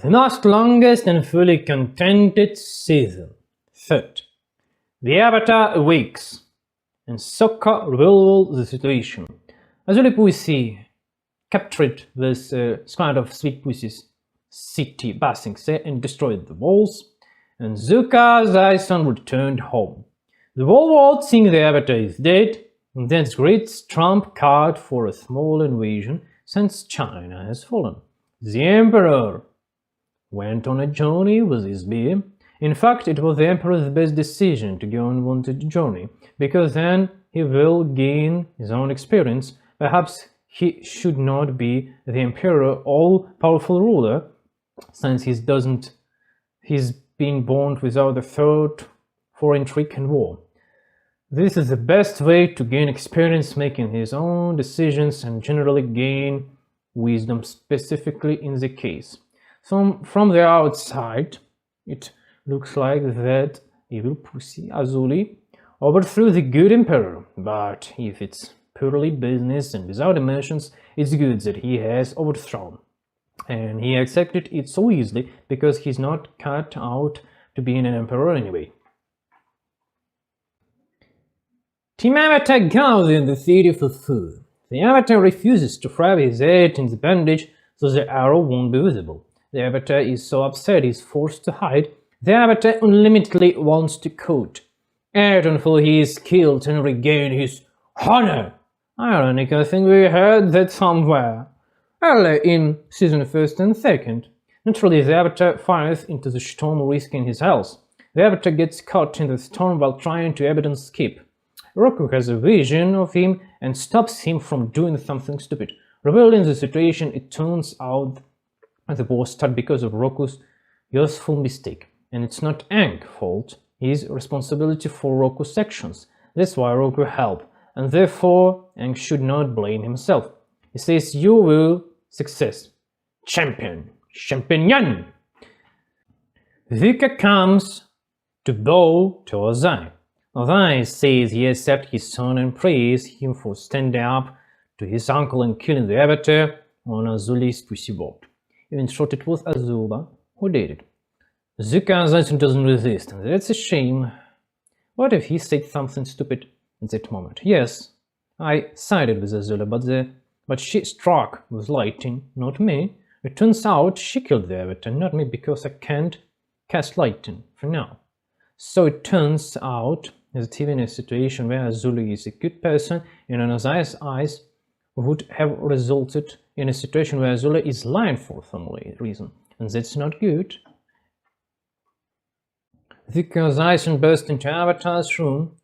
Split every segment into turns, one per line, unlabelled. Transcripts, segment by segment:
The most longest and fully contented season. Third, the Avatar awakes, and Sokka reveals the situation. Azuly Pussy captured this squad of sweet pussies city Basing and destroyed the walls, and Zuka Zaison returned home. The whole world thinks the Avatar is dead, and that's great trump card for a small invasion since China has fallen. The Emperor went on a journey with his bear. In fact, it was the Emperor's best decision to go on unwanted journey, because then he will gain his own experience. Perhaps he should not be the Emperor, all-powerful ruler, since he's been born without a thought for intrigue and war. This is the best way to gain experience making his own decisions and generally gain wisdom, specifically in the case. So from the outside, it looks like that evil pussy Azuly overthrew the good emperor, but if it's purely business and without emotions, it's good that he has overthrown. And he accepted it so easily because he's not cut out to be an emperor anyway. Team Avatar goes in the city for food. The Avatar refuses to wrap his head in the bandage so the arrow won't be visible. The Avatar is so upset he's forced to hide. The Avatar unlimitedly wants to quote, until he is killed and regain his honor. Ironic, I think we heard that somewhere. Early in season 1st and 2nd. Naturally, the Avatar fires into the storm, risking his health. The Avatar gets caught in the storm while trying to evidence escape. Roku has a vision of him and stops him from doing something stupid. Revealing the situation, it turns out the war started because of Roku's useful mistake. And it's not Aang's fault, his responsibility for Roku's actions. That's why Roku helped, and therefore Aang should not blame himself. He says, "You will success. Champion. Champion." Vika comes to bow to Azuly. Azuly says he accepts his son and praises him for standing up to his uncle and killing the Avatar on Azuly's pussy boat. Even thought it was Azula who did it. Zuka Zaison doesn't resist, and that's a shame. What if he said something stupid at that moment? Yes, I sided with Azula, but she struck with lightning, not me. It turns out she killed the Avatar, not me, because I can't cast lightning for now. So it turns out that even a situation where Azuly is a good person in Azuly's eyes would have resulted in a situation where Azuly is lying for some reason, and that's not good. Vika Zaison burst into Avatar's room,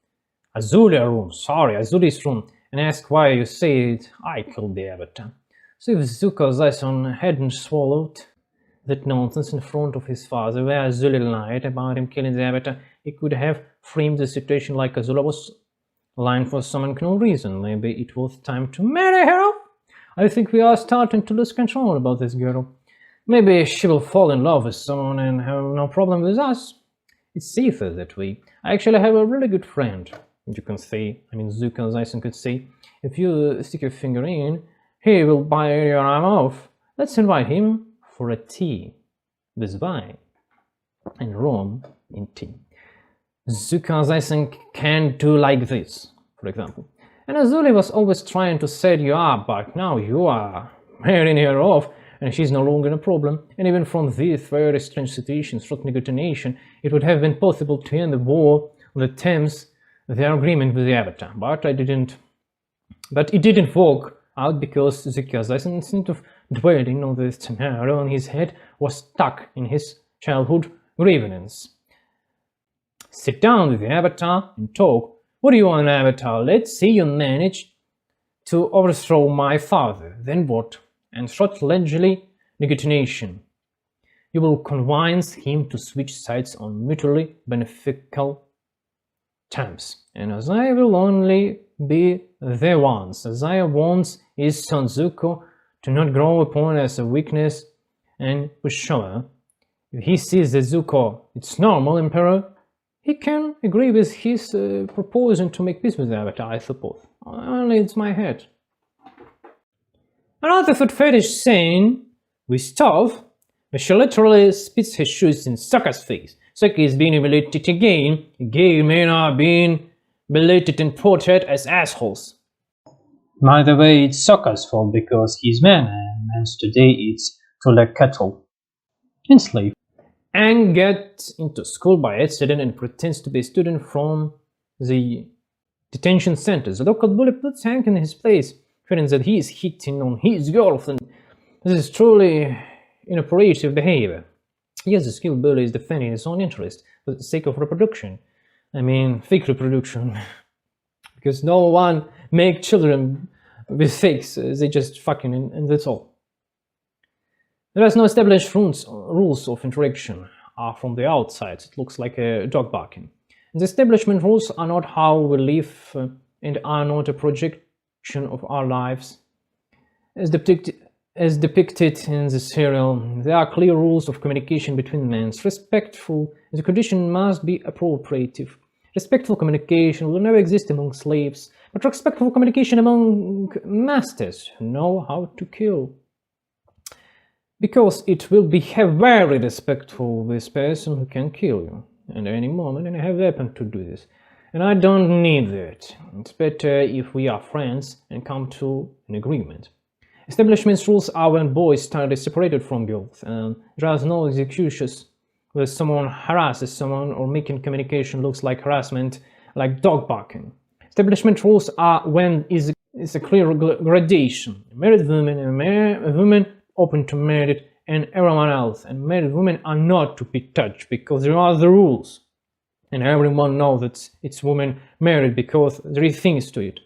Azuly's room, and asked why you said I killed the Avatar. So if Zuka Zaison hadn't swallowed that nonsense in front of his father, where Azuly lied about him killing the Avatar, he could have framed the situation like Azuly was lying for some unknown reason. Maybe it was time to marry her. I think we are starting to lose control about this girl. Maybe she will fall in love with someone and have no problem with us. It's safer that way. I actually have a really good friend. You can say, Zuka Zaison could say, if you stick your finger in, he will bite your arm off. Let's invite him for a tea with wine and rum in tea. Zuka Zaison can do like this, for example. And Azuly was always trying to set you up, but now you are marrying her off, and she's no longer a problem. And even from this very strange situation, threatening a nation, it would have been possible to end the war on the terms of their agreement with the Avatar. But it didn't work out because Zuka Zaison, instead of dwelling on the scenario in his head, was stuck in his childhood grievance. Sit down with the Avatar and talk. What do you want, Avatar? Let's say you manage to overthrow my father. Then what? And threat allegedly negotiation. You will convince him to switch sides on mutually beneficial terms. And Azuly will only be there once. Azuly wants his son Zuko to not grow upon as a weakness and pushover. If he sees that Zuko is normal emperor, he can agree with his proposal to make peace with the Avatar, I suppose. Only it's my head. Another food fetish scene with Toph but she literally spits her shoes in Sokka's face. Sokka is being humiliated again. Gay men are being belated and portrayed as assholes. By the way, it's Sokka's fault because he's man, and men's today it's to like cattle. Enslaved. Aang gets into school by accident and pretends to be a student from the detention center. The local bully puts Aang in his place, threatens that he is hitting on his girlfriend. This is truly inappropriate behavior. Yes, the skilled bully is defending his own interest for the sake of reproduction. I mean, fake reproduction. Because no one make children with fakes, they just fucking and that's all. There is no established rules of interaction from the outside. It looks like a dog barking. The establishment rules are not how we live and are not a projection of our lives. As depicted in the serial, there are clear rules of communication between men. Respectful, the condition must be appropriative. Respectful communication will never exist among slaves, but respectful communication among masters who know how to kill. Because it will be very respectful with this person who can kill you at any moment, and I have a weapon to do this. And I don't need that. It's better if we are friends and come to an agreement. Establishment rules are when boys study separated from girls, and there is no executions where someone harasses someone or making communication looks like harassment, like dog barking. Establishment rules are when is a clear gradation. Married women and women open to married and everyone else, and married women are not to be touched because there are the rules. And everyone knows that it's women married because there is things to it.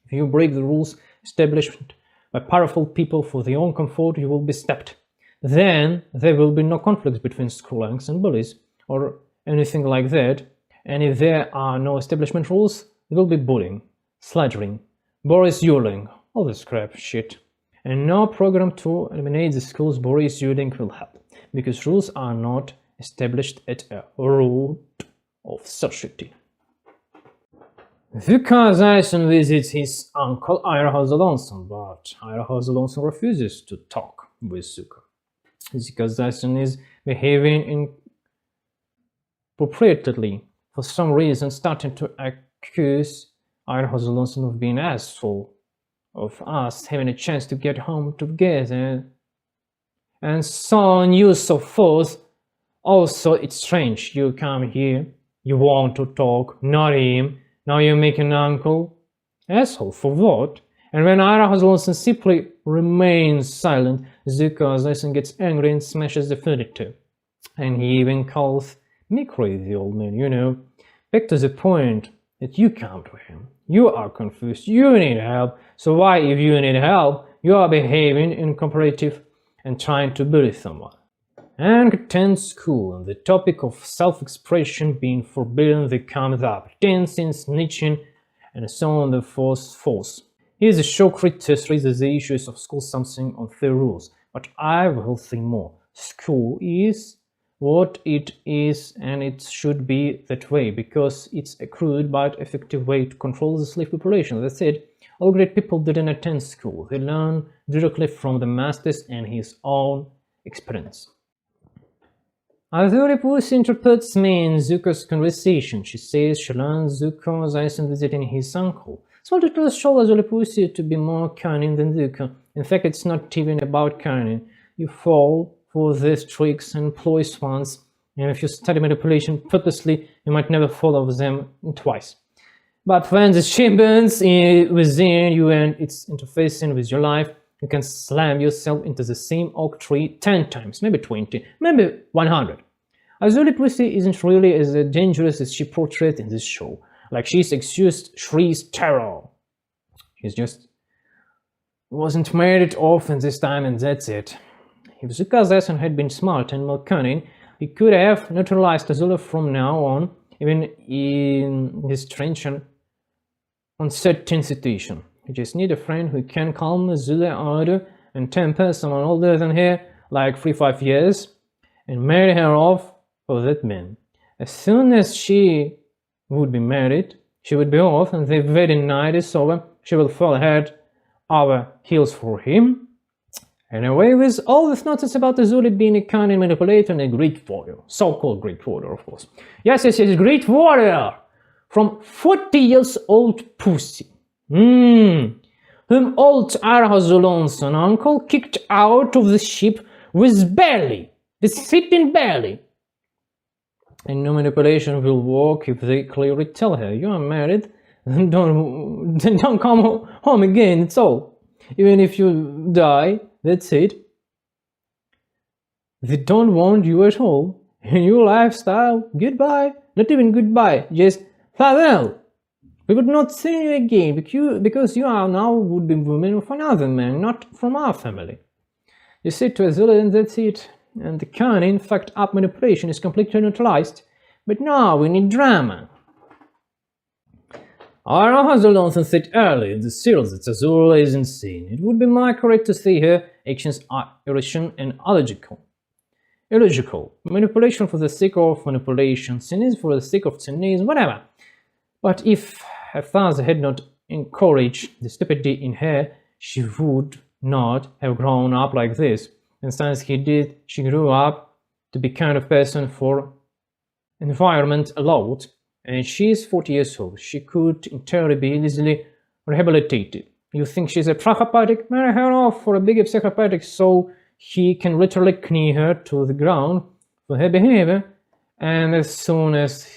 If you break the rules established by powerful people for their own comfort, you will be stabbed. Then there will be no conflicts between skrullangs and bullies or anything like that. And if there are no establishment rules, there will be bullying, sledging, Boris Yuling, all this crap shit. And no program to eliminate the schools Boris Yuling will help, because rules are not established at a root of society. Zuka Zyson visits his uncle Airhazalonson, but Airhazalonson refuses to talk with Zuka. Zuka Zyson is behaving inappropriately for some reason, starting to accuse Airhazalonson of being an asshole, of us having a chance to get home together, and so on you so forth. Also, it's strange, you come here, you want to talk, not him. Now you make an uncle asshole for what? And when Airhazalonson simply remains silent, Zuka Zyson gets angry and smashes the furniture. And he even calls me crazy, old man, you know. Back to the point that you come to him. You are confused, you need help. So why, if you need help, you are behaving incooperative and trying to bully someone? And attends school, and the topic of self-expression being forbidden that comes up, dancing, snitching, and so on the force. Here's a show critic raises the issues of school something on their rules, but I will say more. School is what it is, and it should be that way, because it's a crude but effective way to control the slave population. That said, all great people didn't attend school. They learn directly from the masters and his own experience. Azuly Pussy interprets me in Zuko's conversation. She says she learns Zuko Zyson visiting his uncle. So it will show Azuly Pussy to be more cunning than Zuko. In fact, it's not even about cunning. You fall for these tricks and ploys once, and if you study manipulation purposely, you might never fall over them twice. But when the shit burns within you and it's interfacing with your life, you can slam yourself into the same oak tree 10 times, maybe 20, maybe 100. Azuly Pussy isn't really as dangerous as she portrayed in this show. Like, she's exused Shree's terror. She's just wasn't married often this time, and that's it. If Zuka Zyson had been smart and more cunning, he could have neutralized Azuly from now on, even in this strange and uncertain situation. You just need a friend who can calm Azuly ardor and temper someone older than her, like 3-5 years, and marry her off for that man. As soon as she would be married, she would be off, and the wedding night is over, she will fall head over heels for him, And away with all this nonsense about Azuly being a cunning manipulator and a great warrior. So-called great warrior, of course. Yes, great warrior! From 40 years old pussy. Whom old Azuly's uncle kicked out of the ship with belly. The sitting belly. And no manipulation will work if they clearly tell her, you are married, then don't come home again, it's all. Even if you die, that's it. They don't want you at all. In your lifestyle, goodbye. Not even goodbye, just farewell. We would not see you again, because you are now would-be woman of another man, not from our family. You say to Azuly and that's it. And the cunning, fucked-up manipulation is completely neutralized. But now we need drama. Our Azuly said earlier in the series that Azuly is insane. It would be more correct to say her actions are irrational and illogical. Illogical. Manipulation for the sake of manipulation, cynicism for the sake of cynicism, whatever. But if her father had not encouraged the stupidity in her, she would not have grown up like this. And since he did, she grew up to be kind of person for environment allowed, and she is 40 years old. She could entirely be easily rehabilitated. You think she's a psychopathic? Marry her off for a bigger psychopathic so he can literally knee her to the ground for her behavior, and as soon as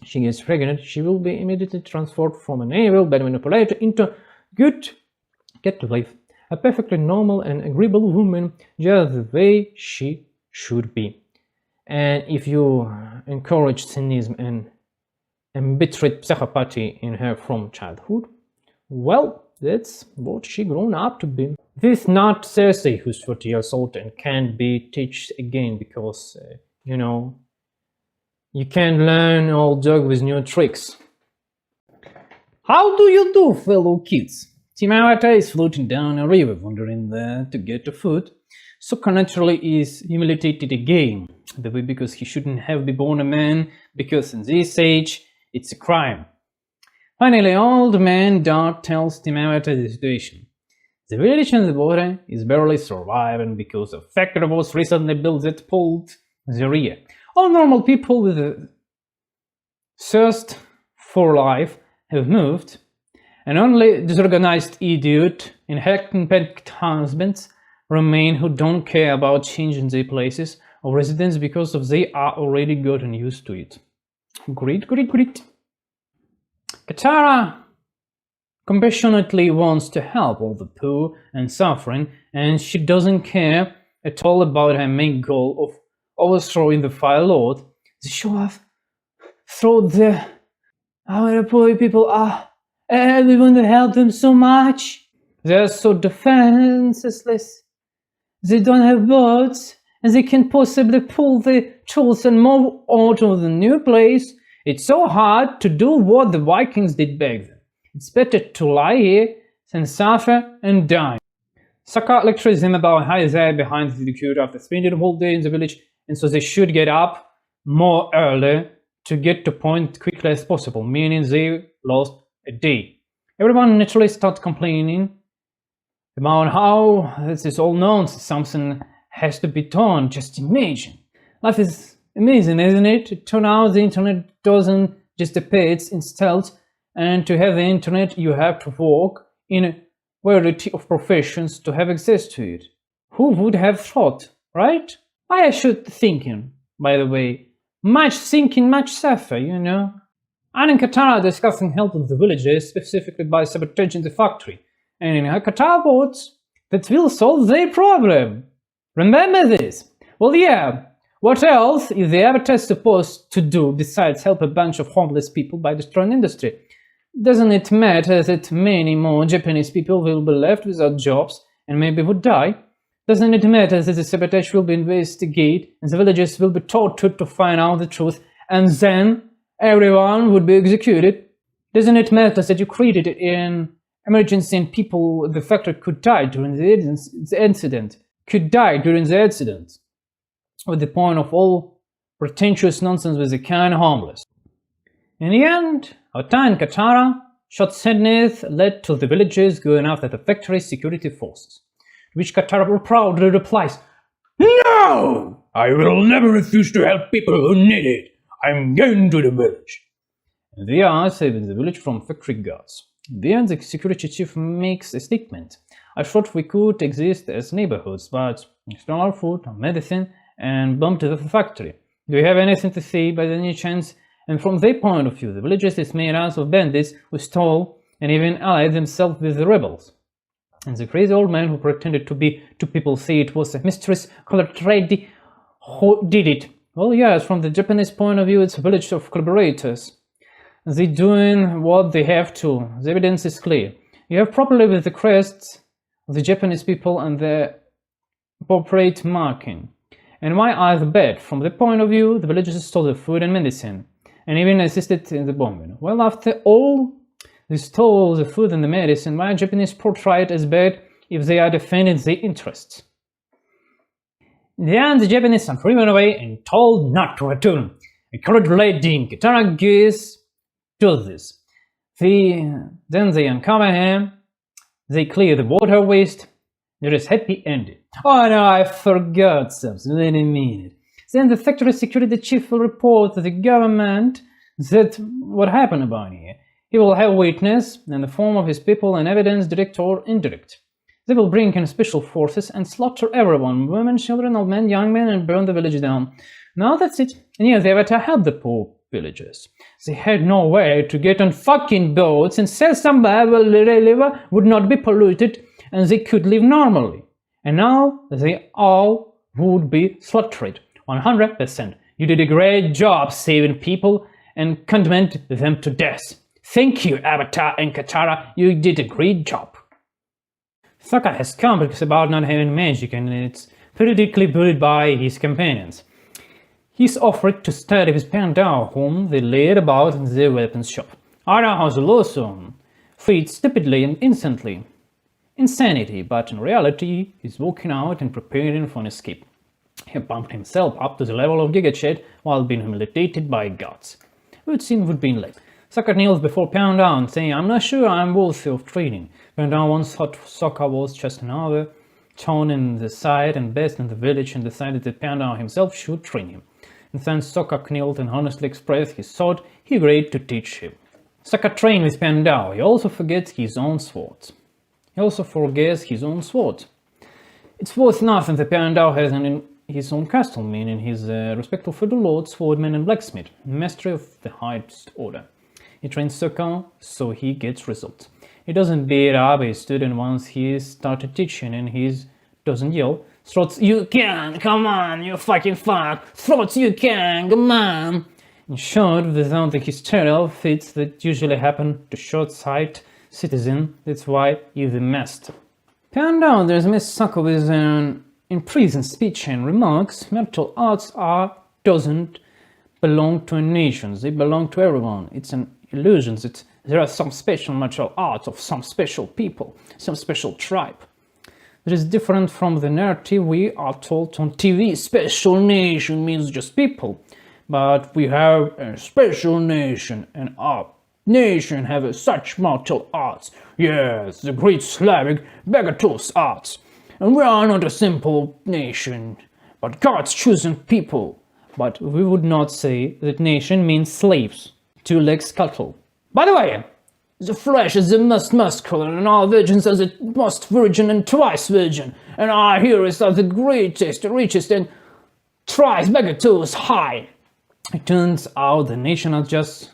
she gets pregnant, she will be immediately transformed from an evil bad manipulator into good, get to life, a perfectly normal and agreeable woman, just the way she should be. And if you encourage cynicism and embittered psychopathy in her from childhood, well, that's what she grown up to be. This not Cersei, who's 40 years old and can't be taught again because, you know, you can't learn old dog with new tricks. How do you do, fellow kids? Team Avatar is floating down a river, wandering there to get to food. So naturally is humiliated again, the way because he shouldn't have been born a man, because in this age it's a crime. Finally, old man Dart tells Team Avatar the situation. The village on the border is barely surviving because a factory was recently built that pulled the rear. All normal people with a thirst for life have moved, and only disorganized idiot and hack-and-packed husbands remain who don't care about changing their places of residence because they are already gotten used to it. Great. Katara compassionately wants to help all the poor and suffering, and she doesn't care at all about her main goal of overthrowing the Fire Lord. The show-off through our poor people are, and we want to help them so much. They're so defenseless. They don't have boats, and they can't possibly pull the tools and move on to the new place. It's so hard to do what the Vikings did back then. It's better to lie here than suffer and die. Sokka lectures him about how they're behind the cure after spending the whole day in the village, and so they should get up more early to get to point quickly as possible, meaning they lost a day. Everyone naturally starts complaining about how this is all nonsense, something has to be done. Just imagine. Life is amazing, isn't it? It turns out the internet doesn't just appear, it's installed, and to have the internet you have to work in a variety of professions to have access to it. Who would have thought, right? I should thinking, by the way. Much thinking, much suffer, you know. Anne and Katara discussing helping the villagers, specifically by sabotaging the factory. And in her Katara words, that will solve their problem. Remember this? Well, yeah. What else is the Avatar supposed to do besides help a bunch of homeless people by destroying industry? Doesn't it matter that many more Japanese people will be left without jobs and maybe would die? Doesn't it matter that the sabotage will be investigated and the villagers will be tortured to find out the truth and then everyone would be executed? Doesn't it matter that you created an emergency and people at the factory could die during the incident? With the point of all pretentious nonsense with the kind harmless. In the end, Ota and Katara shot sadness led to the villagers going after the factory's security forces. It which Katara proudly replies, "No! I will never refuse to help people who need it. I'm going to the village." They are saving the village from factory guards. Then the security chief makes a statement. "I thought we could exist as neighborhoods, but we stole our food, our medicine, and bombed the factory. Do you have anything to say by any chance?" And from their point of view, the village is made out of bandits who stole and even allied themselves with the rebels. And the crazy old man who pretended to be two people say it was a mysterious colored lady who did it. Well, yes, from the Japanese point of view, it's a village of collaborators. They're doing what they have to. The evidence is clear. You have problem with the crests of the Japanese people and the appropriate marking. And why are they bad? From the point of view, the villagers stole the food and medicine, and even assisted in the bombing. Well, after all, they stole the food and the medicine. Why are Japanese portrayed as bad if they are defending their interests? In the end, the Japanese are driven away and told not to return. A colored lady in Katara gears does this. Then they uncover him, they clear the water waste. There is happy ending. Oh no, I forgot something, wait a minute. Then the factory security chief will report to the government that what happened about here. He will have witness in the form of his people and evidence, direct or indirect. They will bring in special forces and slaughter everyone, women, children, old men, young men, and burn the village down. Now that's it. And yeah, the Avatar helped the poor villagers. They had no way to get on fucking boats and sail somewhere where the river would not be polluted and they could live normally. And now they all would be slaughtered. 100%. You did a great job saving people and condemned them to death. Thank you, Avatar and Katara. You did a great job. Sokka has complex about not having magic and it's periodically bullied by his companions. He's offered to study with Pandao, whom they laid about in their weapons shop. Ara has also freed stupidly and instantly. Insanity, but in reality, he's walking out and preparing for an escape. He pumped himself up to the level of Giga Chad while being humiliated by gods. Would seem would be late. Sokka kneels before Pandao, saying, "I'm not sure I'm worthy of training." Pandao once thought Sokka was just another tone in the side and best in the village and decided that Pandao himself should train him. And since Sokka knelt and honestly expressed his thought, he agreed to teach him. Sokka trained with Pandao. He also forgets his own sword. It's worth nothing that Pandao has in his own castle, meaning he's respectful for the lord, swordman and blacksmith, master of the highest order. He trains Sokka so he gets results. He doesn't beat up his student once he started teaching and he doesn't yell, "Throats, you can, come on, you fucking fuck, Throats, you can, come on." In short, without the hysterical fits that usually happen to short-sighted citizen, that's why he's the master. Pandao dismisses Sokka with an imprisoned speech and remarks, "Martial arts doesn't belong to a nation, they belong to everyone. It's an illusion that there are some special martial arts of some special people, some special tribe. That is different from the narrative we are told on TV. Special nation means just people, but we have a special nation and our nation have such martial arts. Yes, the great Slavic Bagatos arts. And we are not a simple nation, but God's chosen people. But we would not say that nation means slaves, two-legged cattle. By the way, the flesh is the most muscular, and our virgins are the most virgin and twice virgin, and our heroes are the greatest, richest, and thrice Bagatos high. It turns out the nation are just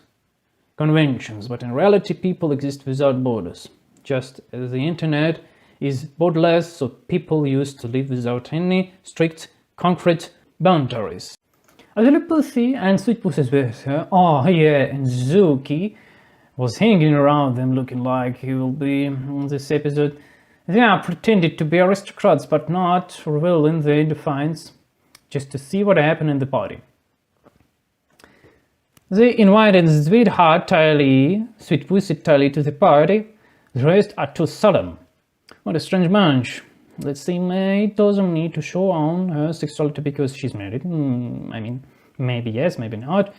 conventions, but in reality people exist without borders. Just as the internet is borderless, so people used to live without any strict, concrete boundaries. Azuly Pussy and Sweet Pussy's with her, oh yeah, and Zuki was hanging around them looking like he will be on this episode. They are pretended to be aristocrats but not revealing their defiance, just to see what happened in the party. They invited Sweetheart Tylee, Sweet Pussy Tylee to the party. The rest are too solemn. What a strange bunch. Let's say May doesn't need to show on her sexuality because she's married. I mean, maybe yes, maybe not.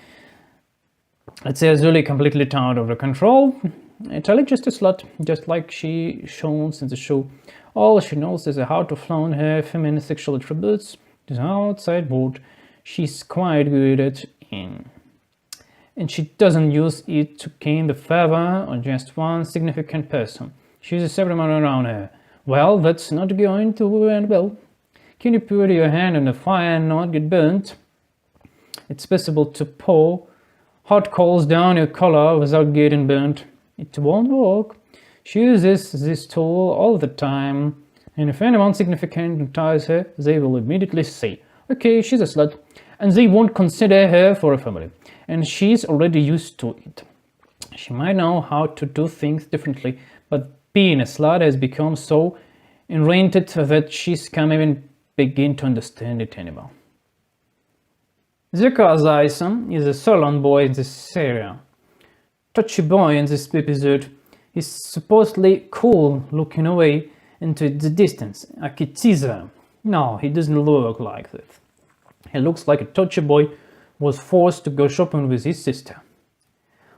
Let's say Azuly completely out of control. Tylee just a slut, just like she shows in the show. All she knows is how to flaunt her feminine sexual attributes to the outside world. She's quite good at it, and she doesn't use it to gain the favor of just one significant person. She uses everyone around her. Well, that's not going to end well. Can you put your hand on the fire and not get burnt? It's possible to pour hot coals down your collar without getting burnt. It won't work. She uses this tool all the time, and if anyone significant entices her, they will immediately say, okay, she's a slut, and they won't consider her for a family, and she's already used to it. She might know how to do things differently, but being a slut has become so ingrained that she can't even begin to understand it anymore. Zuka Zyson is a sullen boy in this area. Touchy boy in this episode. He's supposedly cool, looking away into the distance, like a teaser. No, he doesn't look like that. He looks like a touchy boy was forced to go shopping with his sister.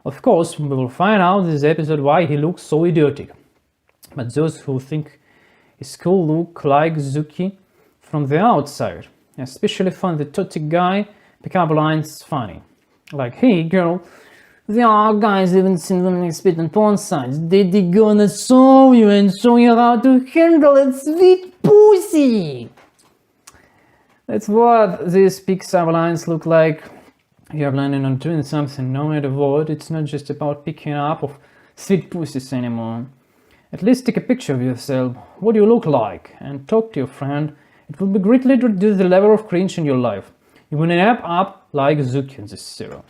Of course, we will find out in this episode why he looks so idiotic. But those who think he's cool look like Zuki from the outside. I especially find the touchy guy pickup lines funny. Like, hey girl, there are guys even seen women expert on porn sites. They gonna show you and show you how to handle a sweet pussy. That's what these pickup lines look like. You're planning on doing something no matter what. It's not just about picking up of sweet pussies anymore. At least take a picture of yourself, what you look like, and talk to your friend. It will be greatly reduce the level of cringe in your life. You will end up like Zuki in this serial.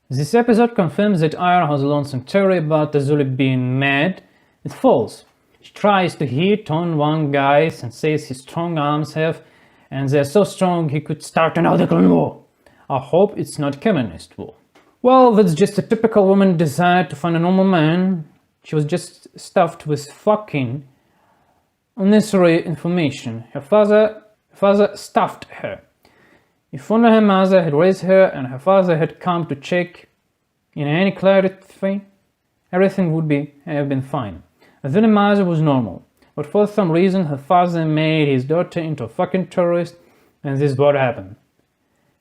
This episode confirms that Ira has a lonesome theory about Azuly being mad. It's false. She tries to hit on one guy and says his strong arms have, and they're so strong he could start another clone war. I hope it's not communist war. Well, that's just a typical woman desire to find a normal man. She was just stuffed with fucking unnecessary information. Her father stuffed her. If only her mother had raised her and her father had come to check in any clarity, everything would have been fine. Then her mother was normal, but for some reason her father made his daughter into a fucking terrorist, and this is what happened.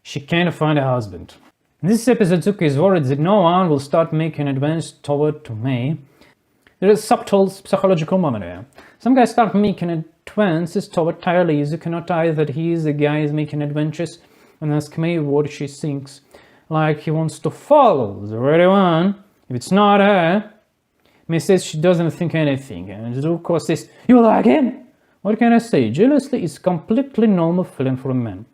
She can't find a husband. In this episode, Zuki is worried that no one will start making advances toward to May. There is a subtle psychological moment here. Some guys start making advances toward Tyler. Zuki notice that he is the guy is making adventures and ask May what she thinks. Like he wants to follow the right one. If it's not her, May says she doesn't think anything. And Zuko says, you like him? What can I say? Jealousy is completely normal feeling for a man.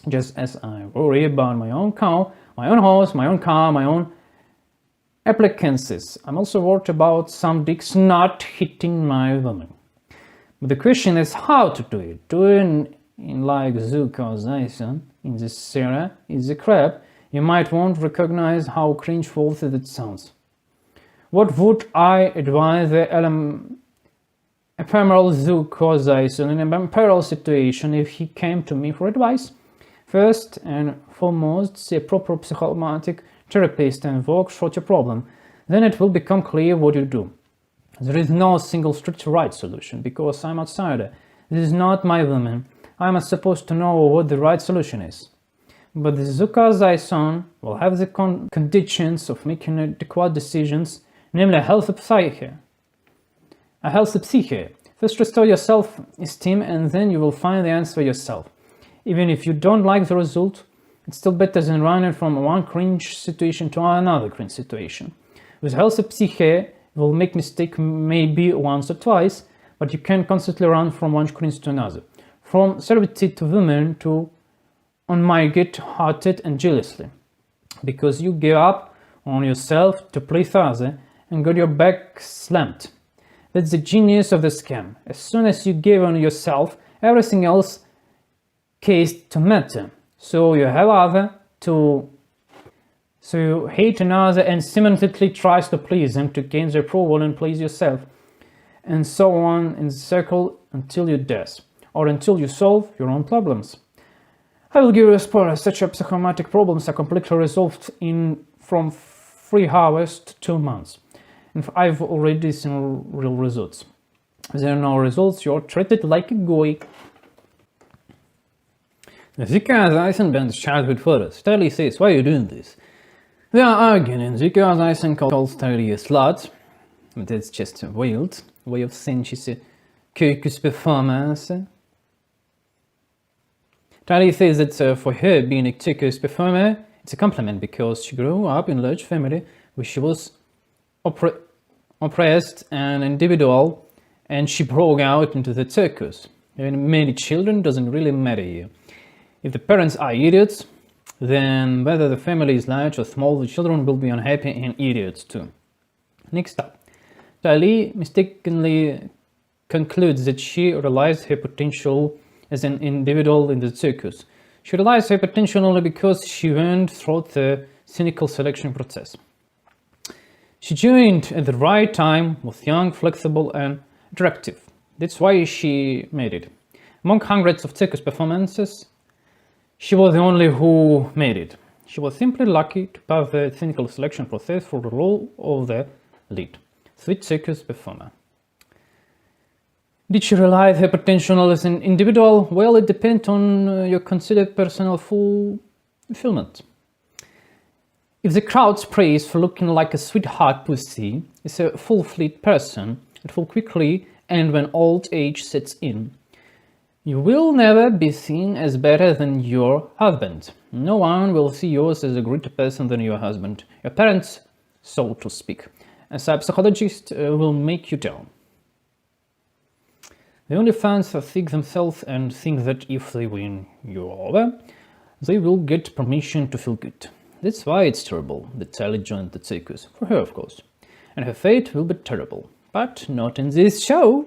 Just as I worry about my own cow, my own horse, my own car, my own appliances, I'm also worried about some dicks not hitting my woman. But the question is how to do it. Doing in like Zuko Zyson in this era is a crap. You might won't recognize how cringe-worthy that sounds. What would I advise the ephemeral Zuko Zyson in a peril situation if he came to me for advice? First and foremost, see a proper psychomatic therapist and work through your problem. Then it will become clear what you do. There is no single strict right solution, because I'm outsider. This is not my woman. I'm not supposed to know what the right solution is. But the Zuka Zyson will have the conditions of making adequate decisions, namely a healthy psyche. First restore your self-esteem, and then you will find the answer yourself. Even if you don't like the result, it's still better than running from one cringe situation to another cringe situation. With healthy psyche, you will make mistake maybe once or twice, but you can constantly run from one cringe to another. From servitude to women to on my get-hearted and jealously. Because you give up on yourself to please others and got your back slammed. That's the genius of the scam. As soon as you give on yourself, everything else ceased to matter. So you have so you hate another and simultaneously tries to please them to gain their approval and please yourself. And so on in the circle until you death, or until you solve your own problems. I will give you a spoiler, such a psychomatic problems are completely resolved in from 3 hours to 2 months. And I've already seen real results. If there are no results, you're treated like a goy. Zika has Eisenband's childhood photos. Stylie says, "Why are you doing this?" They are arguing, and Zika has Eisen calls Stylie a slut. But that's just a wild way of saying she's a circus performance. Stylie says that for her, being a circus performer, it's a compliment because she grew up in a large family where she was oppressed and individual, and she broke out into the circus. Having many children doesn't really matter here. If the parents are idiots, then whether the family is large or small, the children will be unhappy and idiots too. Next up, Stylie mistakenly concludes that she realized her potential as an individual in the circus. She realized her potential only because she went through the cynical selection process. She joined at the right time, was young, flexible, and attractive. That's why she made it. Among hundreds of circus performances, she was the only who made it. She was simply lucky to pass the cynical selection process for the role of the lead, sweet circus performer. Did she realize her potential as an individual? Well, it depends on your considered personal fulfillment. If the crowd's praise for looking like a sweetheart pussy is a full-fledged person, it will quickly end when old age sets in. You will never be seen as better than your husband. No one will see you as a greater person than your husband, your parents, so to speak. As a psychologist will make you down. The only fans are sick themselves and think that if they win you over, they will get permission to feel good. That's why it's terrible that Stylie joined the circus, for her of course. And her fate will be terrible, but not in this show.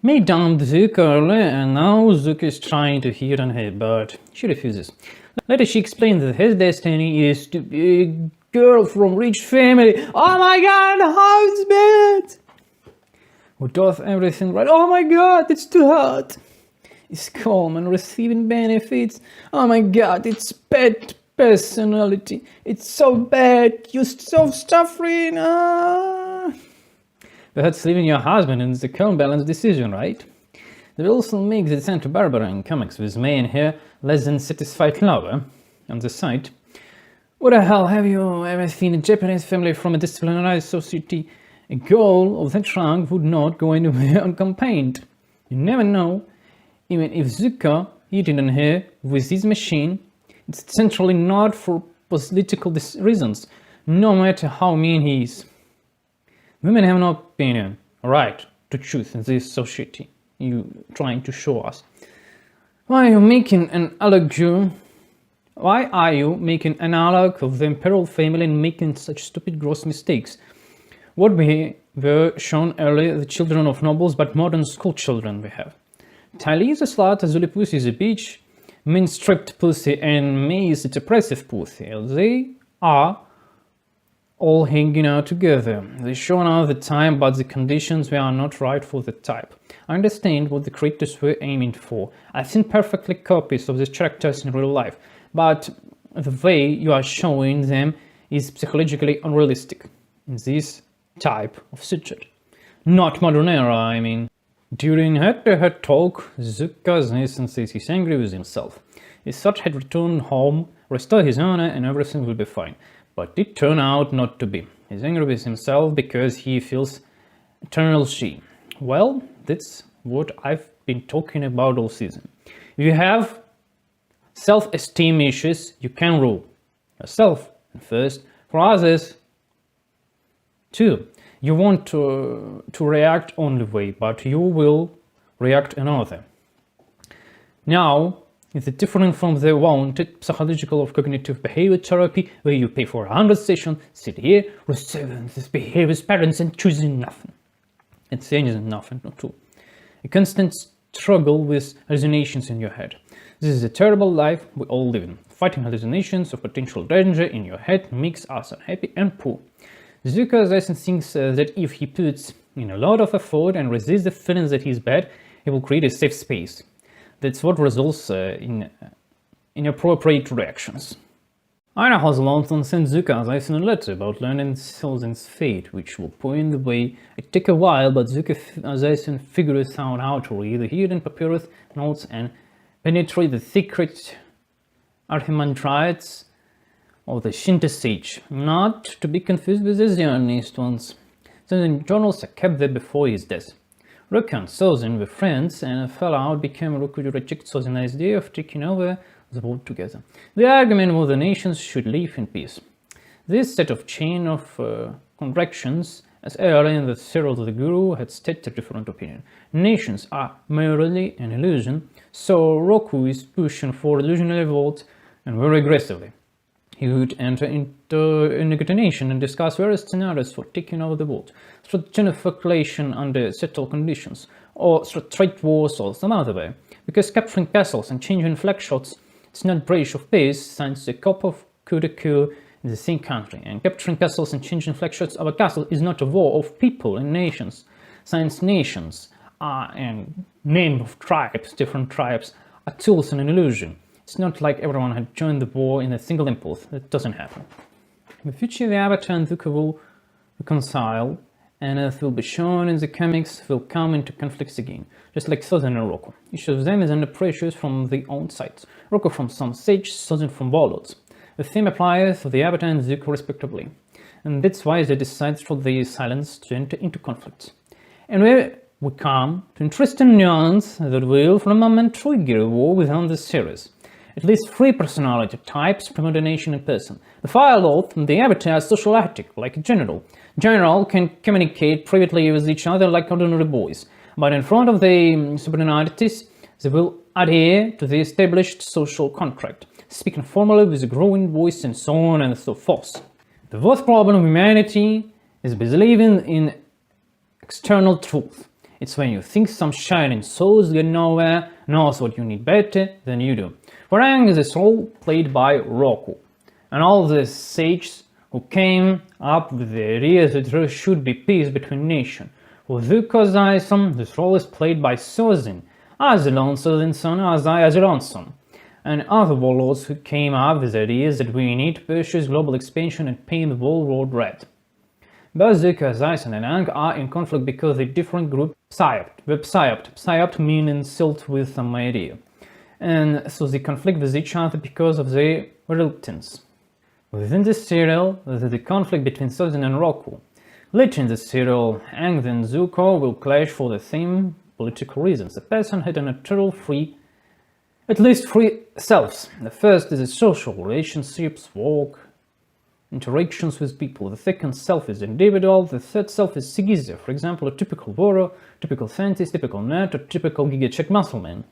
May dumped Zook earlier, and now Zook is trying to hit on her, but she refuses. Later she explains that his destiny is to be a girl from rich family. Oh my god, husband! Who does everything right. Oh my god, it's too hot! Is calm and receiving benefits. Oh my god, it's bad personality. It's so bad. You're so suffering. Perhaps leaving your husband is the calm, balanced decision, right? They will also make the Santa Barbara in comics with May and her less than satisfied lover on the side. What the hell, have you ever seen a Japanese family from a disciplinary society? A girl of that rank would not go anywhere uncampaigned. You never know. Even if Zuka hitting on her with his machine, it's essentially not for political reasons, no matter how mean he is. Women have no opinion, right, to choose in this society you trying to show us. Why are you making an analog of the imperial family and making such stupid gross mistakes? What we were shown earlier, the children of nobles, but modern school children we have. Stylie is a slut, Azuly pussy is a bitch, Min stripped pussy, and May is a depressive pussy. They are all hanging out together. They show now the time, but the conditions were not right for the type. I understand what the creators were aiming for. I've seen perfectly copies of these characters in real life, but the way you are showing them is psychologically unrealistic in this type of subject. Not modern era, I mean. During head-to-head talk, Zuka's Nathan says he's angry with himself. He thought he'd return home, restore his honor, and everything will be fine. But it turned out not to be. He's angry with himself because he feels eternal shame. Well, that's what I've been talking about all season. If you have self-esteem issues, you can rule yourself first, for others too. You want to react only way, but you will react another. Now, it's different from the wanted psychological or cognitive behavior therapy, where you pay for 100 sessions, sit here, receiving these behaviors patterns and choosing nothing. And saying nothing, not true. A constant struggle with hallucinations in your head. This is a terrible life we all live in. Fighting hallucinations of potential danger in your head makes us unhappy and poor. Zuka thinks that if he puts in a lot of effort and resists the feelings that he's bad, he will create a safe space. That's what results in inappropriate reactions. Aina has Lawson sent Zuka Azuly a letter about learning Sozin's fate, which will point the way. It took a while, but Zuka Azuly figures out how to read the hidden papyrus notes and penetrate the secret archimandrites of the Shinto sage, not to be confused with the Zionist ones. The journals are kept there before his death. Roku and Sozin were friends, and a fallout became Roku to reject Sozin's idea of taking over the world together. The argument was the nations should live in peace. This set of chain of contradictions, as early in the serial of the Guru had stated a different opinion. Nations are merely an illusion, so Roku is pushing for illusionary vote and very aggressively. He would enter into negotiation and discuss various scenarios for taking over the world, through gentrification under settled conditions, or through trade wars or some other way. Because capturing castles and changing flag shots is not breach of peace, since the couple could occur in the same country, and capturing castles and changing flag shots of a castle is not a war of people and nations, since nations are a name of tribes, different tribes, are tools and an illusion. It's not like everyone had joined the war in a single impulse. That doesn't happen. In the future, the Avatar and Zuko will reconcile, and as will be shown in the comics, will come into conflicts again, just like Sozin and Roku. Each of them is under pressures from their own sides. Roku from some sage, Sozin from warlords. The same applies to the Avatar and Zuko respectively, and that's why they decide through their silence to enter into conflicts. And where we come to interesting nuance that will, for a moment, trigger a war within this series. At least 3 personality types predominate in person. The Fire Lord and the Avatar are social architect, like a general. General can communicate privately with each other like ordinary boys, but in front of the subordinates, they will adhere to the established social contract, speaking formally with a growing voice and so on and so forth. The worst problem of humanity is believing in external truth. It's when you think some shining souls get nowhere, knows what you need better than you do. For Aang is a role played by Roku, and all the sages who came up with the idea that there should be peace between nations. For Zuko's Aizon, this role is played by Sozin, Azulon Sozin's son, Azulon's son, and other warlords who came up with ideas that we need to pursue global expansion and paint the whole world red. Both Zuko, Aizon and Aang are in conflict because they different group psyoped meaning silt with some idea. And so they conflict with each other because of their reluctance. Within this serial, there is the conflict between Sozin and Roku. Later in the serial, Aang and Zuko will clash for the same political reasons. A person had a natural at least three selves. The first is the social relationships, work, interactions with people. The second self is individual. The third self is Sigizia, for example, a typical warrior, typical scientist, typical nerd, or typical giga-check muscleman.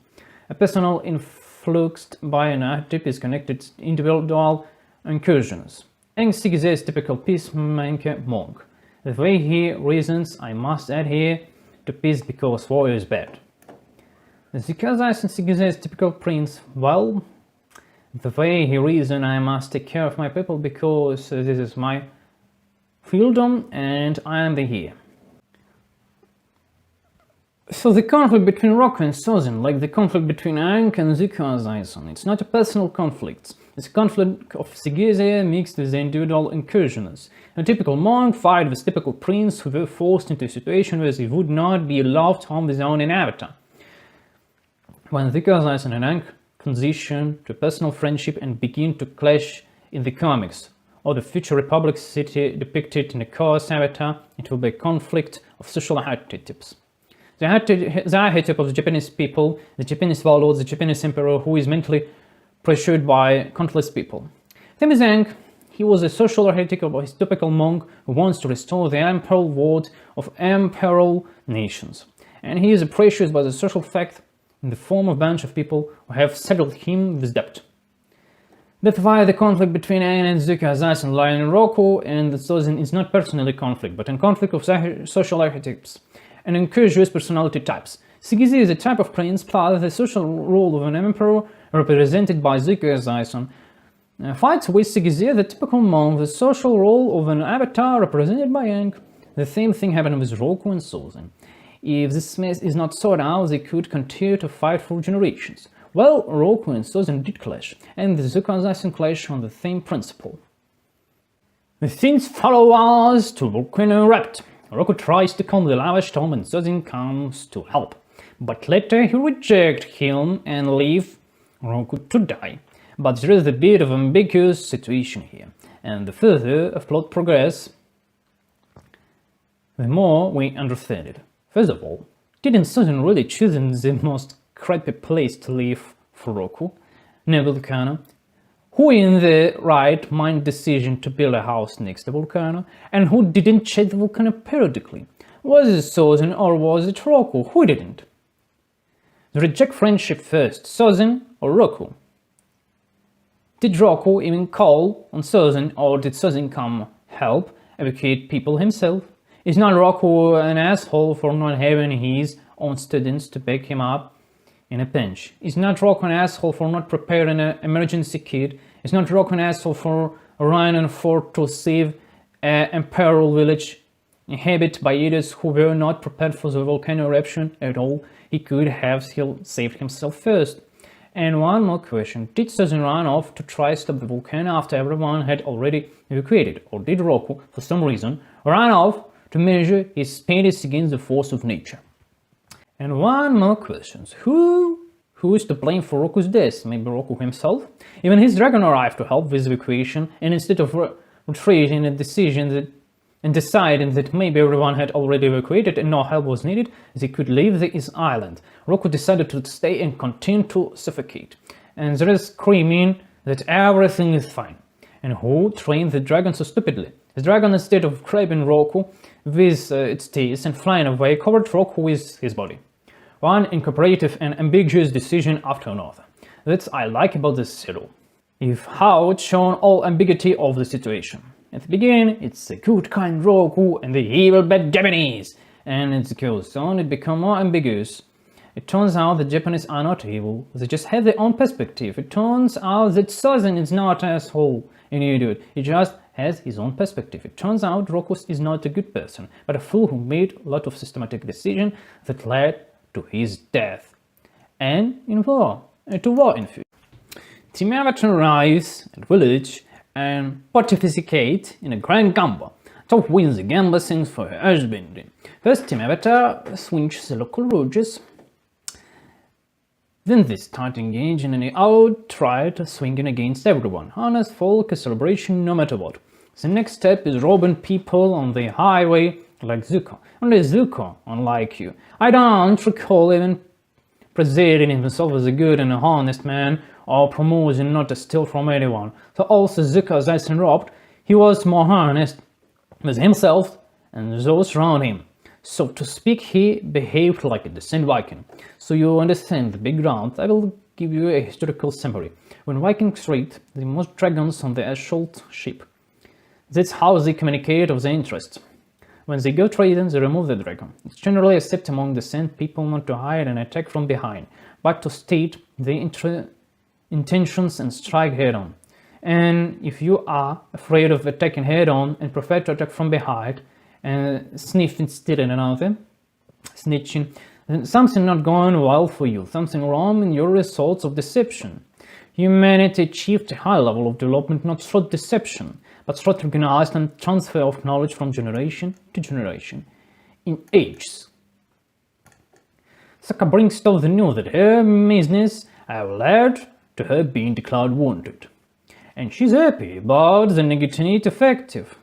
A personal influxed by an archetype is connected to individual incursions. Aang Sigizia is typical peacemaker monk. The way he reasons, I must adhere to peace because war is bad. Zuko's Aizon Sigizia is typical prince. Well, the way he reasons, I must take care of my people because this is my freedom and I am the here. So the conflict between Roku and Sozin, like the conflict between Aang and Zuko's Aizon, it's not a personal conflict. It's a conflict of Sigizia mixed with the individual incursions. A typical monk fight with typical prince who were forced into a situation where they would not be allowed to harm his own avatar. When Zuko's Aizon and Aang transition to personal friendship and begin to clash in the comics, or the future Republic city depicted in the Chaos Avatar, it will be a conflict of social archetypes. The archetype of the Japanese people, the Japanese warlord, the Japanese emperor who is mentally pressured by countless people. Same as Aang, he was a social archetype of his typical monk who wants to restore the imperial world of imperial nations. And he is pressured by the social fact in the form of a bunch of people who have saddled him with debt. That's why the conflict between Aang and Zuko's Aizon, Lion and Roku and the Sozin is not personally conflict, but a conflict of social archetypes and incurious personality types. Sigizia is a type of prince plus the social role of an emperor represented by Zuko's Aizon. Fights with Sigizia, the typical monk, the social role of an avatar represented by Aang. The same thing happened with Roku and Sozin. If this mess is not sorted out, they could continue to fight for generations. Well, Roku and Susan did clash, and the Zuko assassin clash on the same principle. The things follow us to Volcano Rapt. Roku tries to calm the lava storm and Susan comes to help. But later he rejects him and leaves Roku to die. But there is a bit of ambiguous situation here, and the further a plot progresses, the more we understand it. First of all, didn't Susan really choose the most crappy place to live for Roku? Near the volcano? Who in the right mind decision to build a house next to the volcano? And who didn't check the volcano periodically? Was it Susan or was it Roku? Who didn't? The reject friendship first, Susan or Roku? Did Roku even call on Susan, or did Susan come help evacuate people himself? Is not Roku an asshole for not having his own students to back him up in a pinch? Is not Roku an asshole for not preparing an emergency kit? Is not Roku an asshole for running fort to save an imperiled village inhabited by idiots who were not prepared for the volcano eruption at all? He could have saved himself first. And one more question, did Susan run off to try to stop the volcano after everyone had already evacuated? Or did Roku, for some reason, run off to measure his penis against the force of nature? And one more question, who is to blame for Roku's death? Maybe Roku himself? Even his dragon arrived to help with evacuation, and instead of retreating and deciding that maybe everyone had already evacuated and no help was needed, they could leave his island. Roku decided to stay and continue to suffocate. And there is screaming that everything is fine. And who trained the dragon so stupidly? The dragon, instead of grabbing Roku with its teeth and flying away, covered Roku with his body. One incooperative and ambiguous decision after another. That's I like about this serial. If how it's shown all ambiguity of the situation. At the beginning, it's a good kind Roku and the evil bad Japanese, and as it goes on, it becomes more ambiguous. It turns out the Japanese are not evil, they just have their own perspective. It turns out that Susan is not an asshole, an idiot, he just has his own perspective. It turns out Roku is not a good person, but a fool who made a lot of systematic decisions that led to his death. And in war, to war in future. Team Avatar arrives at village and participate in a grand gamble. Top wins the gamble sings for her husband. First, Team Avatar swings the local roaches. Then they start engaging in an outright swinging against everyone. Honest folk, a celebration no matter what. The next step is robbing people on the highway like Zuko. Only Zuko, unlike you. I don't recall even presenting himself as a good and honest man, or promoting not to steal from anyone. So also Zuko, as I said, robbed, he was more honest with himself and those around him. So to speak, he behaved like a decent Viking. So you understand the background, I will give you a historical summary. When Vikings raid, they most dragons on the assault ship. That's how they communicate of their interests. When they go trading, they remove the dragon. It's generally accepted among the Sand people not to hide and attack from behind, but to state their intentions and strike head-on. And if you are afraid of attacking head-on and prefer to attack from behind and sniff instead in another, snitching, then something not going well for you, something wrong in your results of deception. Humanity achieved a high level of development not through deception, but through organized and transfer of knowledge from generation to generation in ages. Sokka brings to the news that her business have led to her being declared wounded. And she's happy about the negative effective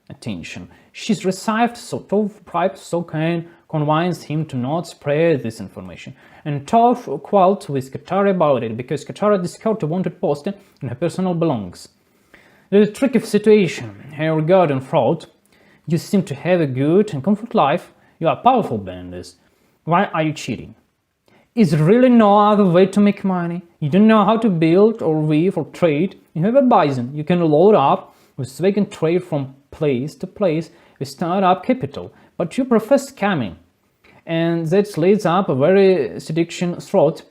attention she's received, so Toph bribes Sokka and convinces him to not spread this information. And Toph quarrels with Katara about it, because Katara discovered a wanted poster in her personal belongings. There's a tricky situation here regarding fraud. You seem to have a good and comfort life, you are powerful bandits. Why are you cheating? Is there really no other way to make money? You don't know how to build or weave or trade. You have a bison. You can load up with swag and trade from place to place with start-up capital. But you prefer scamming. And that leads up a very seduction throat.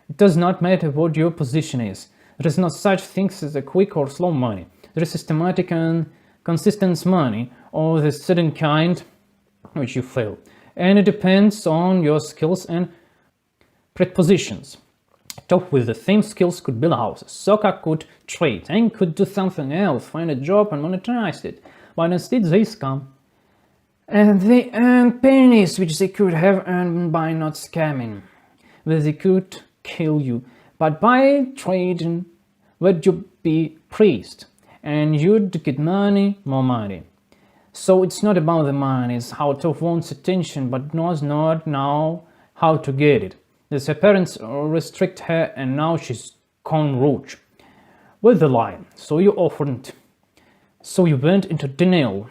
It does not matter what your position is. There is no such thing as a quick or slow money. There is systematic and consistent money, or the certain kind which you fail. And it depends on your skills and predispositions. Top with the same skills could build houses, Sokka could trade, and could do something else, find a job and monetize it. But instead they scam. And they earn pennies which they could have earned by not scamming. Where they could kill you. But by trading, would you be praised? And you'd get money, more money. So it's not about the money, it's how Toph wants attention but knows not now how to get it. Her parents restrict her and now she's gone roach. With the line, so you went into denial.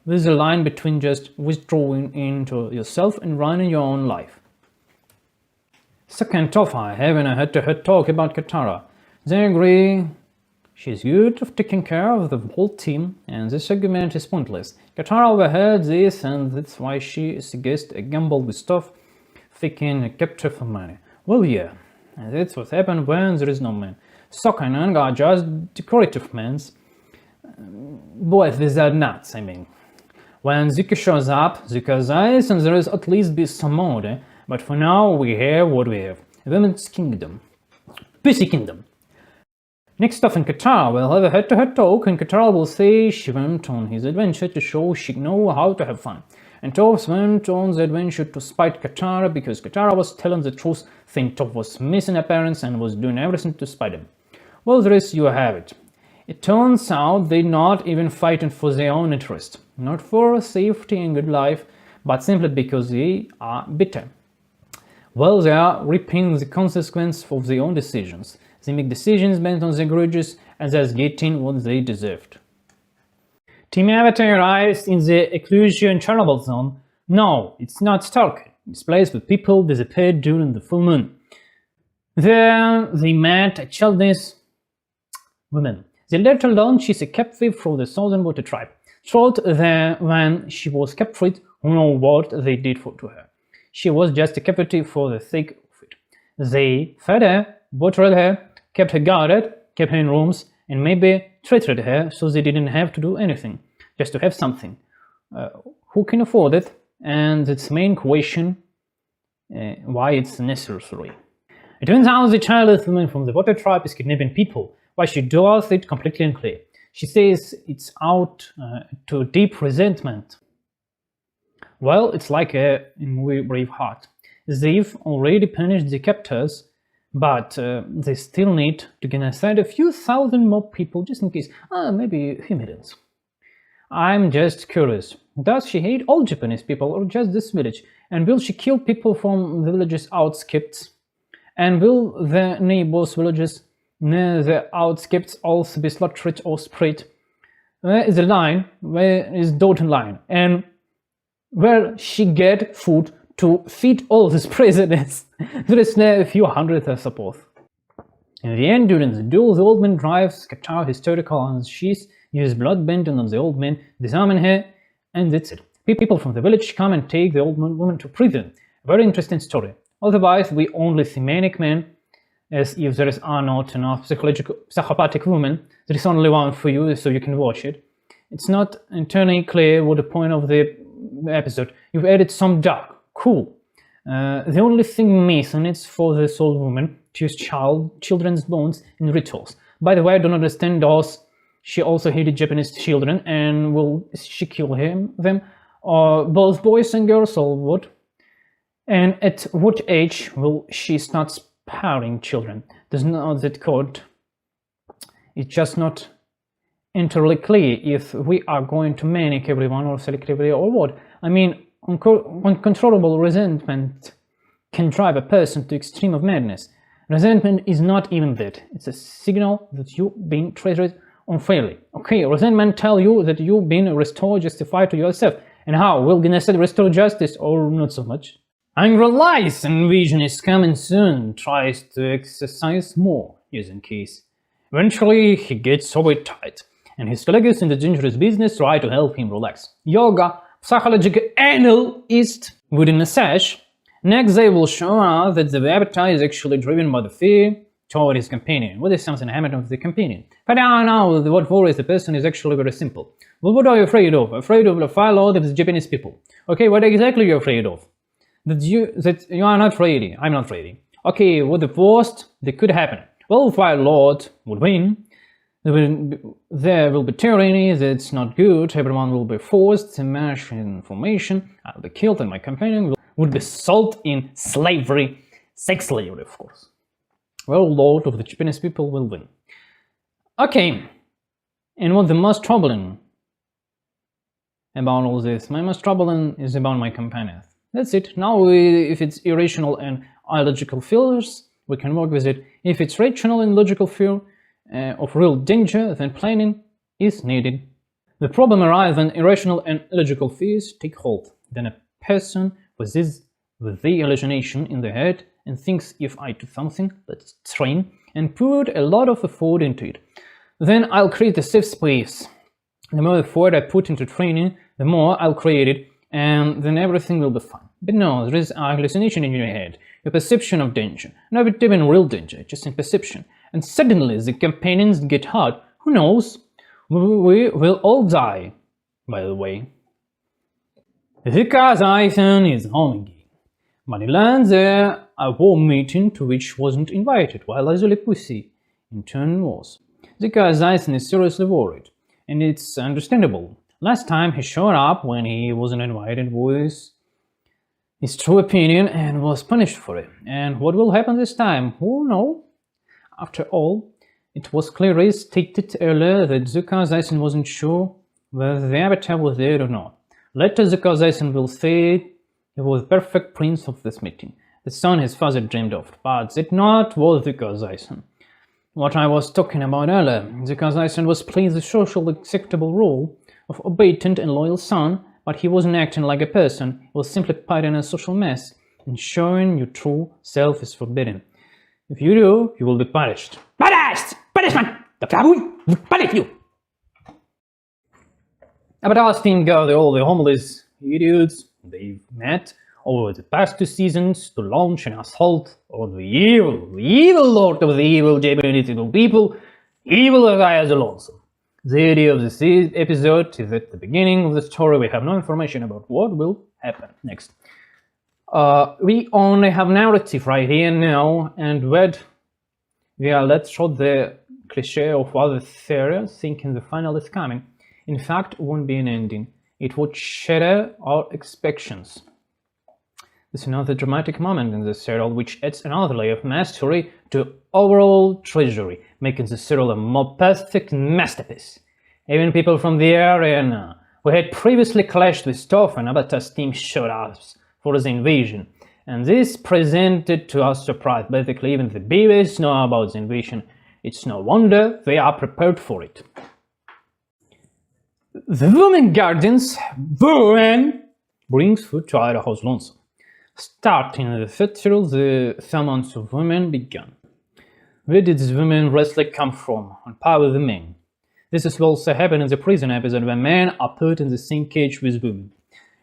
There's a line between just withdrawing into yourself and running your own life. Sokka and Toph are having a head-to-head talk about Katara. They agree she's good of taking care of the whole team, and this argument is pointless. Katara overheard this, and that's why she suggests a gamble with Toph, thinking a capture for money. Well, yeah, and that's what happens when there is no man. Sokka and Aang are just decorative men. Both these are nuts, I mean. When Zuko shows up, Zuko dies, and there is at least be some order, but for now we have what we have. Women's Kingdom. Pussy Kingdom. Next off in Katara, we'll have a head-to-head talk, and Katara will say she went on his adventure to show she knows how to have fun. And Toph went on the adventure to spite Katara because Katara was telling the truth, saying Toph was missing her parents and was doing everything to spite him. Well, there is you have it. It turns out they're not even fighting for their own interest, not for safety and good life, but simply because they are bitter. Well, they are reaping the consequence of their own decisions. They make decisions based on their grudges and thus getting what they deserved. Team Avatar arrives in the Eclusion Chernobyl zone. No, it's not Stark. It's place where people disappeared during the full moon. There they met a childless woman. They let her learn she's a captive from the Southern Water tribe. Told there when she was captured, who know what they did to her. She was just a captive for the sake of it. They fed her, watered her, kept her guarded, kept her in rooms, and maybe treated her so they didn't have to do anything, just to have something. Who can afford it? And it's the main question, why it's necessary. It turns out the childless woman from the Water tribe is kidnapping people. Why she does it completely unclear. She says it's out to deep resentment. Well, it's like in movie Braveheart. They've already punished the captors, but they still need to genocide a few thousand more people just in case. Maybe a few millions. I'm just curious. Does she hate all Japanese people or just this village? And will she kill people from the village's outskirts? And will the neighbors' villages near the outskirts also be slaughtered or sprayed? Where is the line? Where is Doten line? And where she get food to feed all these prisoners? There is now a few hundred, I suppose. In the end, during the duel, the old man drives Katara hysterical and she's uses blood bending on the old man, disarming her, and that's it. People from the village come and take the old woman to prison. A very interesting story. Otherwise, we only see manic men, as if there are not enough psychopathic women. There is only one for you, so you can watch it. It's not entirely clear what the point of the episode. You've added some dark. Cool. The only thing missing is for this old woman to use children's bones in rituals. By the way, I don't understand those. She also hated Japanese children, and will she kill them? Or both boys and girls, or what? And at what age will she start sparing children? There's no that code. It's just not entirely clear if we are going to manic everyone or selectively or what. I mean, uncontrollable resentment can drive a person to extreme of madness. Resentment is not even that. It's a signal that you've been treated unfairly. Okay, resentment tell you that you've been restored, justified to yourself. And how? Will genocide restore justice or not so much? Anger lies and vision is coming soon, tries to exercise more, using keys. Eventually, he gets overtired, and his colleagues in the dangerous business try to help him relax. Yoga, psychological analyst with a massage. Next, they will show us that the avatar is actually driven by the fear toward his companion. What is something happened with the companion? But now, what worries the person is actually very simple. Well, what are you afraid of? Afraid of the fire lord of the Japanese people. Okay, what exactly are you afraid of? That you are not ready. I'm not ready. Okay, what the worst that could happen? Well, while Lord would win, there will be tyranny, that's not good, everyone will be forced to match information, I'll be killed and my companion would be sold in slavery, sex slavery of course. Well, Lord of the Japanese people will win. Okay, and what the most troubling about all this? My most troubling is about my companions. That's it. Now, if it's irrational and illogical fears, we can work with it. If it's rational and logical fear of real danger, then planning is needed. The problem arises when irrational and illogical fears take hold. Then a person with the hallucination in the head and thinks, if I do something, let's train and put a lot of effort into it, then I'll create a safe space. The more effort I put into training, the more I'll create it, and then everything will be fine. But no, there is a hallucination in your head, a perception of danger, not even real danger, just in perception. And suddenly the companions get hurt. Who knows? We will all die, by the way. Because Ethan is home again, but he lands there a war meeting to which wasn't invited, while Azuly Pussy in turn was. Because Ethan is seriously worried, and it's understandable. Last time he showed up when he wasn't invited with his true opinion and was punished for it. And what will happen this time? Who knows? After all, it was clearly stated earlier that Zuka Zaisen wasn't sure whether the avatar was there or not. Later, Zuka Zaisen will say he was the perfect prince of this meeting, the son his father dreamed of, but it not was Zuka Zaisen. What I was talking about earlier, Zuka Zaisen was playing the socially acceptable role of obedient and loyal son, but he wasn't acting like a person, he was simply part in a social mess, and showing your true self is forbidden. If you do, you will be punished. Punished! Punishment! The Kabu will punish you! Avatar's team gathered all the homeless idiots they've met over the past 2 seasons to launch an assault on the evil lord of the evil Japanese people, evil as Alonso. The idea of this episode is at the beginning of the story. We have no information about what will happen next. We only have narrative right here now, and let's show the cliche of other theories, thinking the final is coming. In fact, it won't be an ending. It would shatter our expectations. This is another dramatic moment in the serial, which adds another layer of mastery to overall treasury, making the serial a more perfect masterpiece. Even people from the area who had previously clashed with Toph and Avatar's team showed up for the invasion, and this presented to us surprise. Basically, even the babies know about the invasion. It's no wonder they are prepared for it. The women guardians brings food to Idaho's lonesome. Starting the festival, the summons of women began. Where did these women wrestling come from? On par with the men. This is what also happened in the prison episode, where men are put in the same cage with women.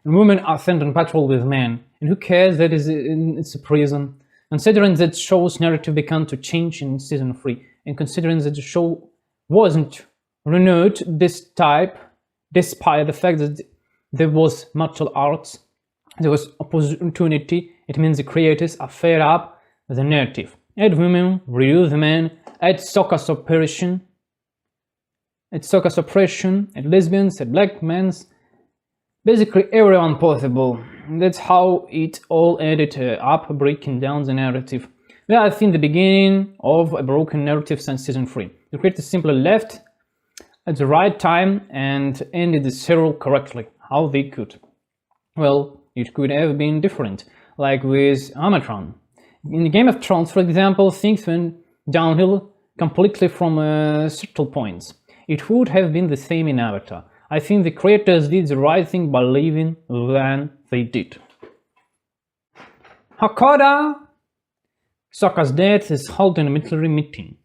And women are sent on patrol with men. And who cares that it's a prison? Considering that show's narrative began to change in season 3, and considering that the show wasn't renewed this type, despite the fact that there was martial arts, there was opportunity, it means the creators are fed up with the narrative. Add women, reduce men, add soccer suppression, add lesbians, add black men, basically everyone possible. That's how it all ended up, breaking down the narrative. We are seeing the beginning of a broken narrative since season 3. The creators simply left at the right time and ended the serial correctly, how they could. Well, it could have been different, like with Amatron. In the Game of Thrones, for example, things went downhill completely from certain points. It would have been the same in Avatar. I think the creators did the right thing by leaving than they did. Hakoda! Sokka's dad is holding a military meeting.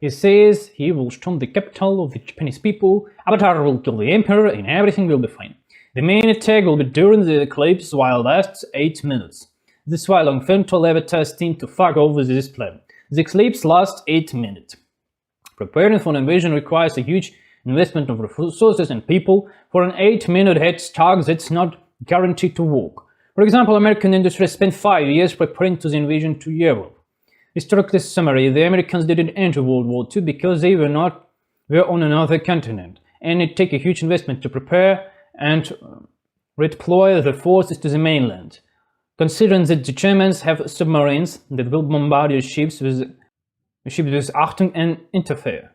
He says he will storm the capital of the Japanese people, Avatar will kill the emperor, and everything will be fine. The main attack will be during the eclipse, while lasts 8 minutes. This is why Longfen told Avatar's team to fuck off with this plan. The eclipse lasts 8 minutes. Preparing for an invasion requires a huge investment of resources and people. For an 8-minute head start, that's not guaranteed to work. For example, American industry spent 5 years preparing to the invasion to Europe. Historically summary, the Americans didn't enter World War II because they were on another continent, and it took a huge investment to prepare and redeploy the forces to the mainland. Considering that the Germans have submarines that will bombard your ships with Achtung and interfere.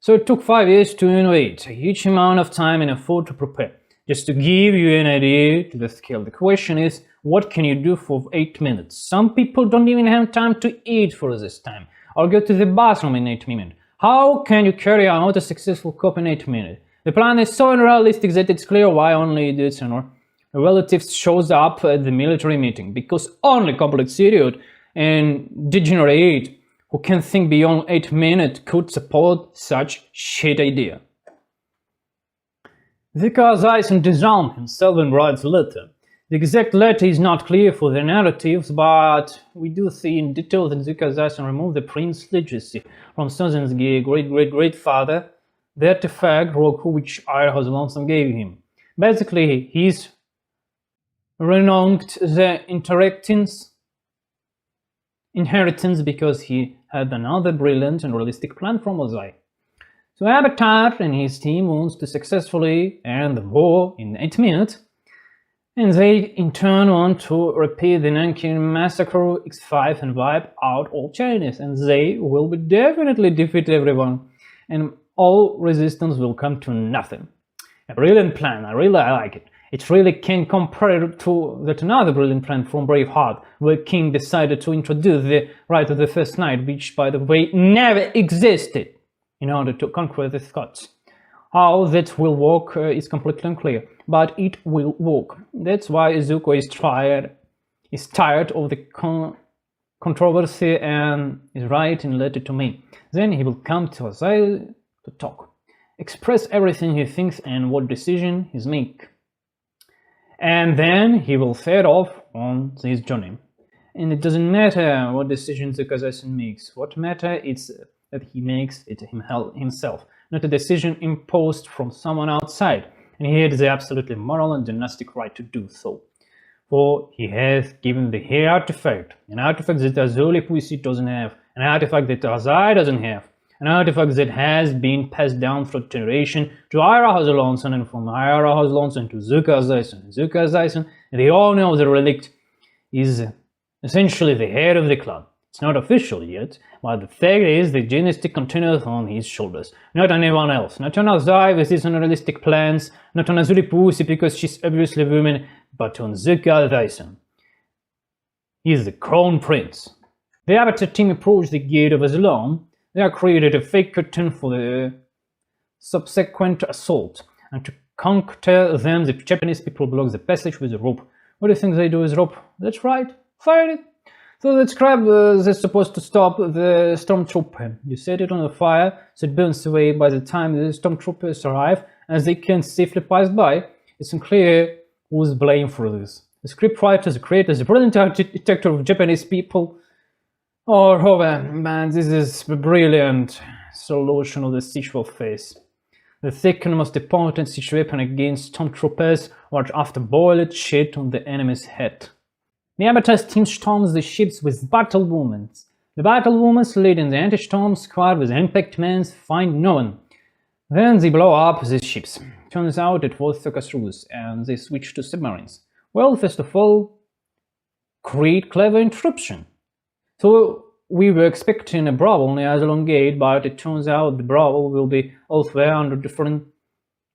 So it took 5 years to invade, a huge amount of time and effort to prepare. Just to give you an idea to the scale, the question is, what can you do for 8 minutes? Some people don't even have time to eat for this time, or go to the bathroom in 8 minutes. How can you carry out a successful coup in 8 minutes? The plan is so unrealistic that it's clear why only idiots and relatives shows up at the military meeting, because only complete idiot and degenerate who can think beyond 8 minutes could support such shit idea. Vickers Eisen disarmed himself and writes a letter. The exact letter is not clear for the narratives, but we do see in detail that Vickers Eisen removed the prince's legacy from Susan's great-great-great-father, the artifact Roku which Ira Lonesome gave him. Basically, he's renounced the inheritance because he had another brilliant and realistic plan from Azuly. So Avatar and his team wants to successfully end the war in 8 minutes, and they in turn want to repeat the Nanking Massacre X5 and wipe out all Chinese, and they will be definitely defeat everyone, and all resistance will come to nothing. A brilliant plan, I like it. It really can compare to that another brilliant plan from Braveheart, where King decided to introduce the right of the first night, which by the way never existed, in order to conquer the Scots. How that will work is completely unclear, but it will work. That's why Zuko is tired of the controversy and is writing a letter to me. Then he will come to Azuly to talk, express everything he thinks and what decision he's make. And then he will set off on his journey. And it doesn't matter what decisions the Kazasian makes. What matters is that he makes it himself, not a decision imposed from someone outside, and he has the absolutely moral and dynastic right to do so. For he has given the hair artifact, an artifact that Azuly Pussy doesn't have, an artifact that Azuly doesn't have, an artifact that has been passed down through generation to Ira Hazalonson, and from Ira Hazalonson to Zuko Azaison. Zuko Azaison, the owner of the relic, is essentially the head of the clan. It's not official yet, but the fact is the dynasty continues on his shoulders, not on anyone else, not on Azuly with his unrealistic plans, not on Azuly Pussy because she's obviously a woman, but on Zuko Azaison. He is the crown prince. The Avatar team approached the gate of Aslan. They have created a fake curtain for the subsequent assault, and to counter them, the Japanese people block the passage with a rope. What do you think they do with rope? That's right, fire it! So that crab is supposed to stop the stormtrooper. You set it on the fire, so it burns away by the time the stormtroopers arrive, as they can safely pass by. It's unclear who's blamed for this. The scriptwriters, the creators, the brilliant architecture of Japanese people, or man, this is a brilliant solution of the sexual phase. The second most important siege weapon against stormtroopers was after boiled shit on the enemy's head. The Avatar's team storms the ships with battle women. The battle women leading the anti-storm squad with impact men find no one. Then they blow up the ships. Turns out it was Sokka's ruse, and they switch to submarines. Well, first of all, create clever interruption. So we were expecting a brawl near Aslan Gate, but it turns out the brawl will be elsewhere under different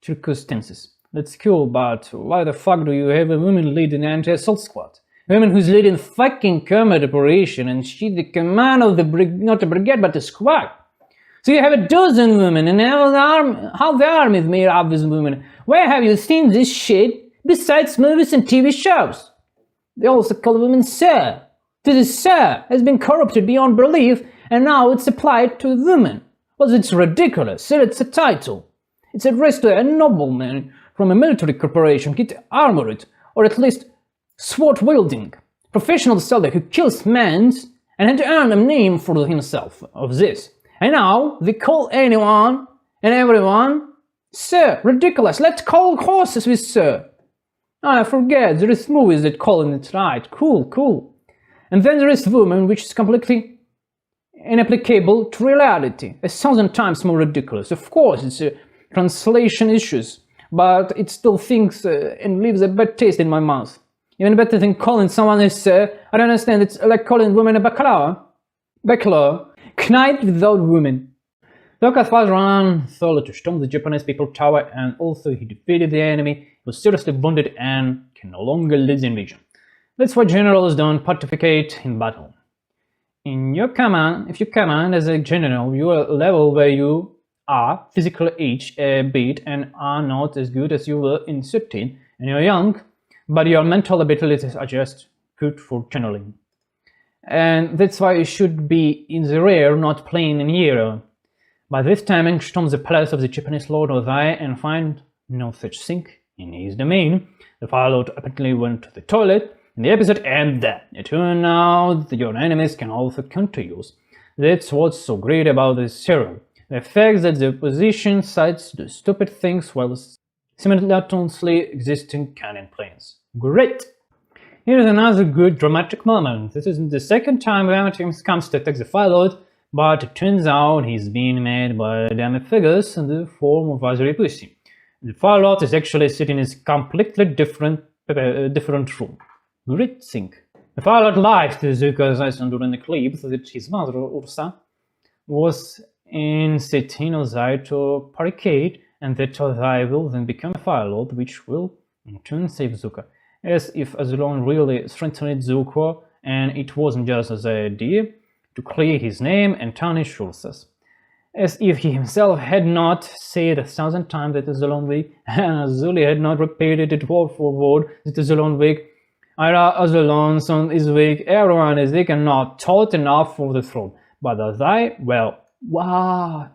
circumstances. That's cool, but why the fuck do you have a woman leading the anti-assault squad? A woman who's leading fucking combat operation, and she's the command of the not a brigade but a squad. So you have a dozen women, and how the army is made up of these women. Where have you seen this shit besides movies and TV shows? They also call women sir. This sir has been corrupted beyond belief, and now it's applied to women. Well, it's ridiculous. Sir, it's a title. It's addressed to a nobleman from a military corporation, get armored, or at least sword-wielding, professional soldier who kills men and had earned a name for himself of this. And now they call anyone and everyone sir. Ridiculous. Let's call horses with sir. I forget, there is movies that call it right. Cool. And then there is woman, which is completely inapplicable to reality, 1,000 times more ridiculous. Of course, it's translation issues, but it still thinks and leaves a bad taste in my mouth. Even better than calling someone a sir, I don't understand, it's like calling women a bacalao. Knight without women. Zuka's father ran solo to storm the Japanese People Tower, and also he defeated the enemy, he was seriously wounded and can no longer lead the invasion. That's why generals don't participate in battle. In your command, if you command as a general, you are at a level where you are physically aged a bit and are not as good as you were in 13, and you're young, but your mental abilities are just good for channeling. And that's why you should be in the rear, not playing in hero. By this time, Aang storms the palace of the Japanese Lord Azuly and find no such thing in his domain. The Fire Lord apparently went to the toilet, and the episode ends there. It turns out that your enemies can also counter yours. That's what's so great about this serial. The fact that the opposition sides do stupid things while simultaneously existing canon plans. Great! Here's another good dramatic moment. This isn't the second time Valentin comes to attack the Fire Lord, but it turns out he's being made by dummy figures in the form of Azuly Pussy. The Fire Lord is actually sitting in a completely different room. Great thing. The Fire Lord lied to Zuko Zayson during the clip that his mother, Ursa, was in setting Azuly to barricade, and that Azuly will then become a Fire Lord, which will in turn save Zuko. As if Azuly really strengthened Zuko, and it wasn't just as an idea to clear his name and tarnish sources. As if he himself had not said 1,000 times that Azuly weak, and Azuly had not repeated it word for word that Azuly weak. Azuly son is weak, everyone is weak and not taught enough for the throne. But Azuly, well, wow.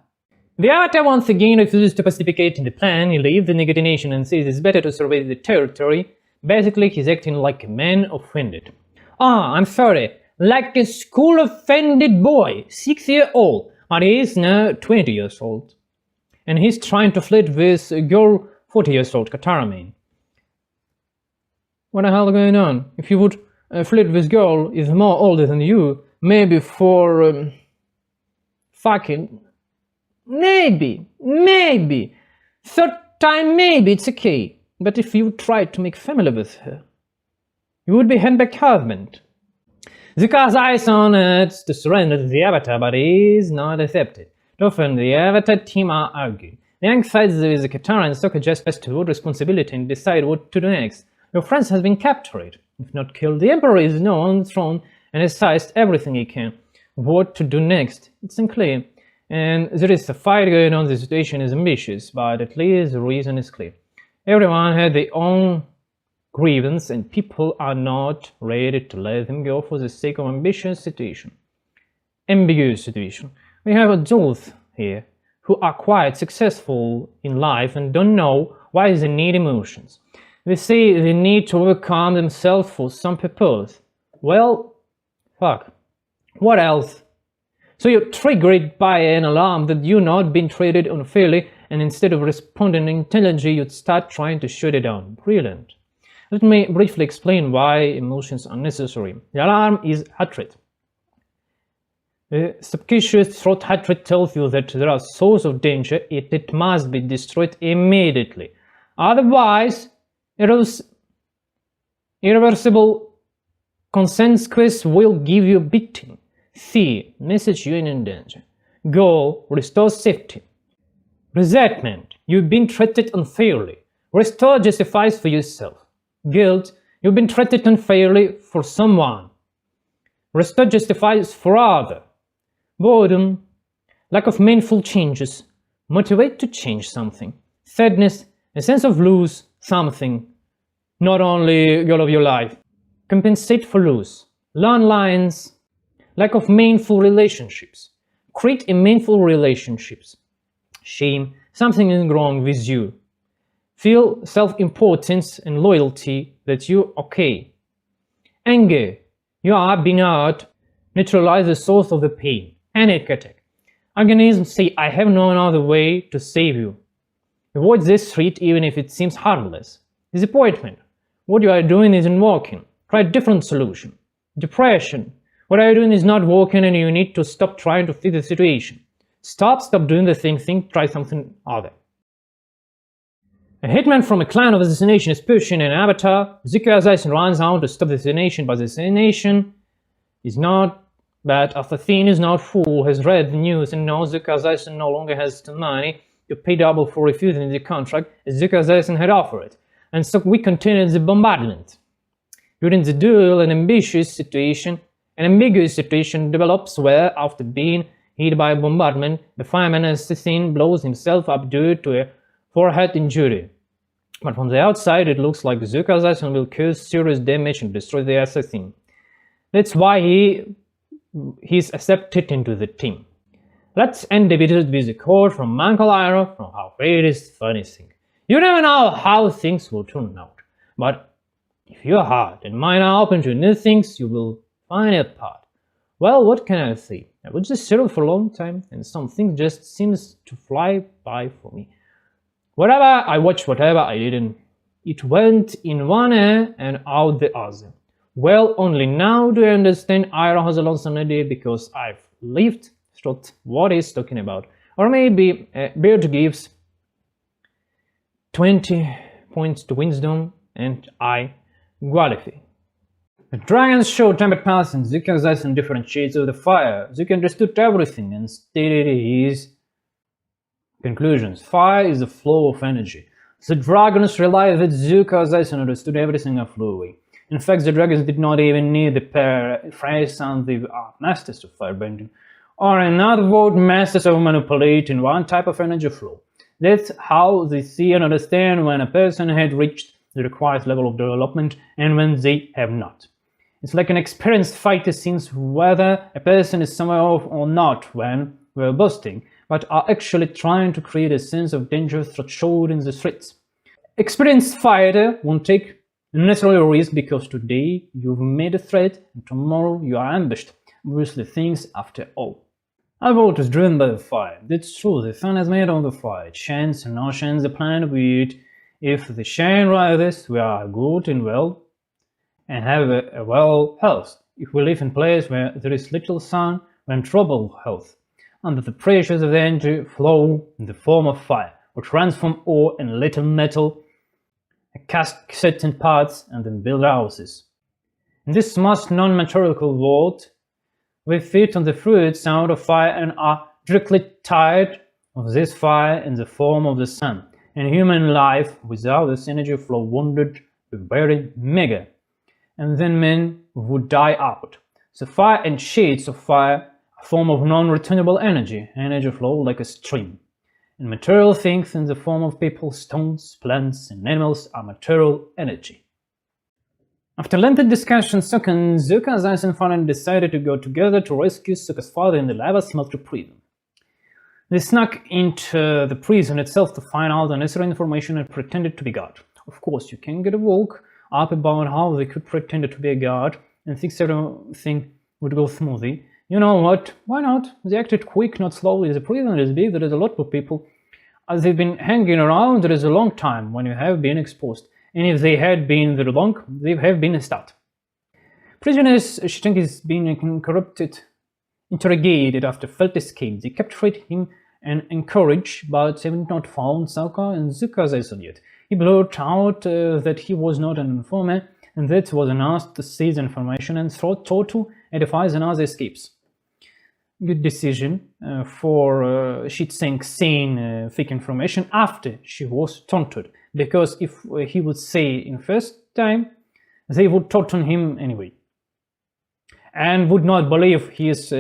The Avatar once again refuses to participate in the plan. He leaves the Negative Nation and says it's better to survey the territory. Basically, he's acting like a man offended. I'm sorry, like a school offended boy, 6 years old, but he is now 20 years old. And he's trying to flirt with a girl 40 years old, Katara main. What the hell is going on? If you would flirt with girl is more older than you, maybe for fucking, maybe, third time maybe it's okay. But if you tried to make family with her, you would be handbag husband. Zuko's eyes on it to surrender to the Avatar, but he is not accepted. Often the Avatar team are arguing. The Aang sides with the Katara and Sokka just has to hold responsibility and decide what to do next. Your friend has been captured, if not killed. The Emperor is now on the throne and has seized everything he can. What to do next? It's unclear. And there is a fight going on, the situation is ambitious, but at least the reason is clear. Everyone had their own grievance and people are not ready to let them go for the sake of ambiguous situation. We have adults here who are quite successful in life and don't know why they need emotions. They say they need to overcome themselves for some purpose. Well, fuck. What else? So you're triggered by an alarm that you're not being treated unfairly, and instead of responding intelligently, you'd start trying to shut it down. Brilliant. Let me briefly explain why emotions are necessary. The alarm is hatred. The subconscious throat hatred tells you that there are sources of danger, it must be destroyed immediately. Otherwise, irreversible consequences will give you a beating. C. Message you in danger. Goal. Restore safety. Resentment. You've been treated unfairly. Restore justifies for yourself. Guilt. You've been treated unfairly for someone. Restore justifies for other. Boredom. Lack of meaningful changes. Motivate to change something. Sadness. A sense of lose something. Not only goal of your life. Compensate for lose. Learn lines. Lack of meaningful relationships. Create meaningful relationships. Shame. Something is wrong with you. Feel self-importance and loyalty that you're okay. Anger. You are being hurt. Neutralize the source of the pain. Panic attack. Organisms say, I have no other way to save you. Avoid this threat even if it seems harmless. Disappointment. What you are doing isn't working. Try a different solution. Frustration. You are being hurt. You are Depression. What are you doing is not working and you need to stop trying to fix the situation. Stop doing the thing, try something other. A hitman from a clan of assassination is pushing an avatar. Zuko Azaisen runs out to stop the assassination, but the assassination is not bad. After Thin is not fool, has read the news and knows Zuko Azaisen no longer has the money to pay double for refusing the contract as Zuko Azaisen had offered. And so we continued the bombardment. During the duel, an ambiguous situation develops where, after being hit by a bombardment, the fireman assassin blows himself up due to a forehead injury. But from the outside, it looks like Zuko Azaisen will cause serious damage and destroy the assassin. That's why he's accepted into the team. Let's end the video with a quote from Uncle Iroh from How Greatest Funny Thing. You never know how things will turn out, but if your heart and mind are open to new things, you will find a path. Well, what can I say? I was just settled for a long time, and something just seems to fly by for me. Whatever I watched, whatever I didn't, it went in one ear and out the other. Well, only now do I understand Iroh has a lonesome idea because I've lived through what he's talking about. Or maybe Beard gives 20 points to wisdom and I qualify. The dragons showed tempered paths and Zuko Azaisen different shades of the fire. Zuko understood everything and stated his conclusions. Fire is the flow of energy. The dragons realized that Zuko Azaisen understood everything a flew away. In fact, the dragons did not even need the phrase and they are masters of firebending, or in other words, masters of manipulating one type of energy flow. That's how they see and understand when a person had reached the required level of development and when they have not. It's like an experienced fighter sees whether a person is somewhere off or not when we're boasting, but are actually trying to create a sense of danger threshold in the streets. Experienced fighter won't take unnecessary risk because today you've made a threat and tomorrow you are ambushed. Obviously things after all. Our world is driven by the fire. That's true, the sun is made of the fire. It shines and not shines the planet with it. If the shine rises, we are good and well and have a well health. If we live in a place where there is little sun, we're in trouble health. Under the pressures of the energy flow in the form of fire, which runs from ore and little metal, cast certain parts and then build houses. In this most non-material world, we feed on the fruits out of fire and are directly tied of this fire in the form of the sun. And human life without this energy flow wounded be very meager, and then men would die out. So fire and shades of fire, a form of non-returnable energy flow like a stream. And material things in the form of people, stones, plants, and animals are material energy. After lengthy discussion, Sokka and Zuko Azaisen finally decided to go together to rescue Sokka's father in the lava smelter prison. They snuck into the prison itself to find out the necessary information and pretended to be God. Of course, you can get a walk up about how they could pretend to be a god and think everything would go smoothly. You know what? Why not? They acted quick, not slowly. The prison is big, there is a lot of people. As they've been hanging around, there is a long time when you have been exposed. And if they had been very long, they have been stopped. Prisoners, she thinks, is being corrupted, interrogated after failed escape. They captured him and encouraged, but they have not found Sokka and Zuko Azaisen yet. He blurted out that he was not an informer, and that was enough to seize information and thought to edify another escapes. Good decision for Shi Tseng saying fake information after she was taunted, because if he would say in first time, they would taunt him anyway, and would not believe his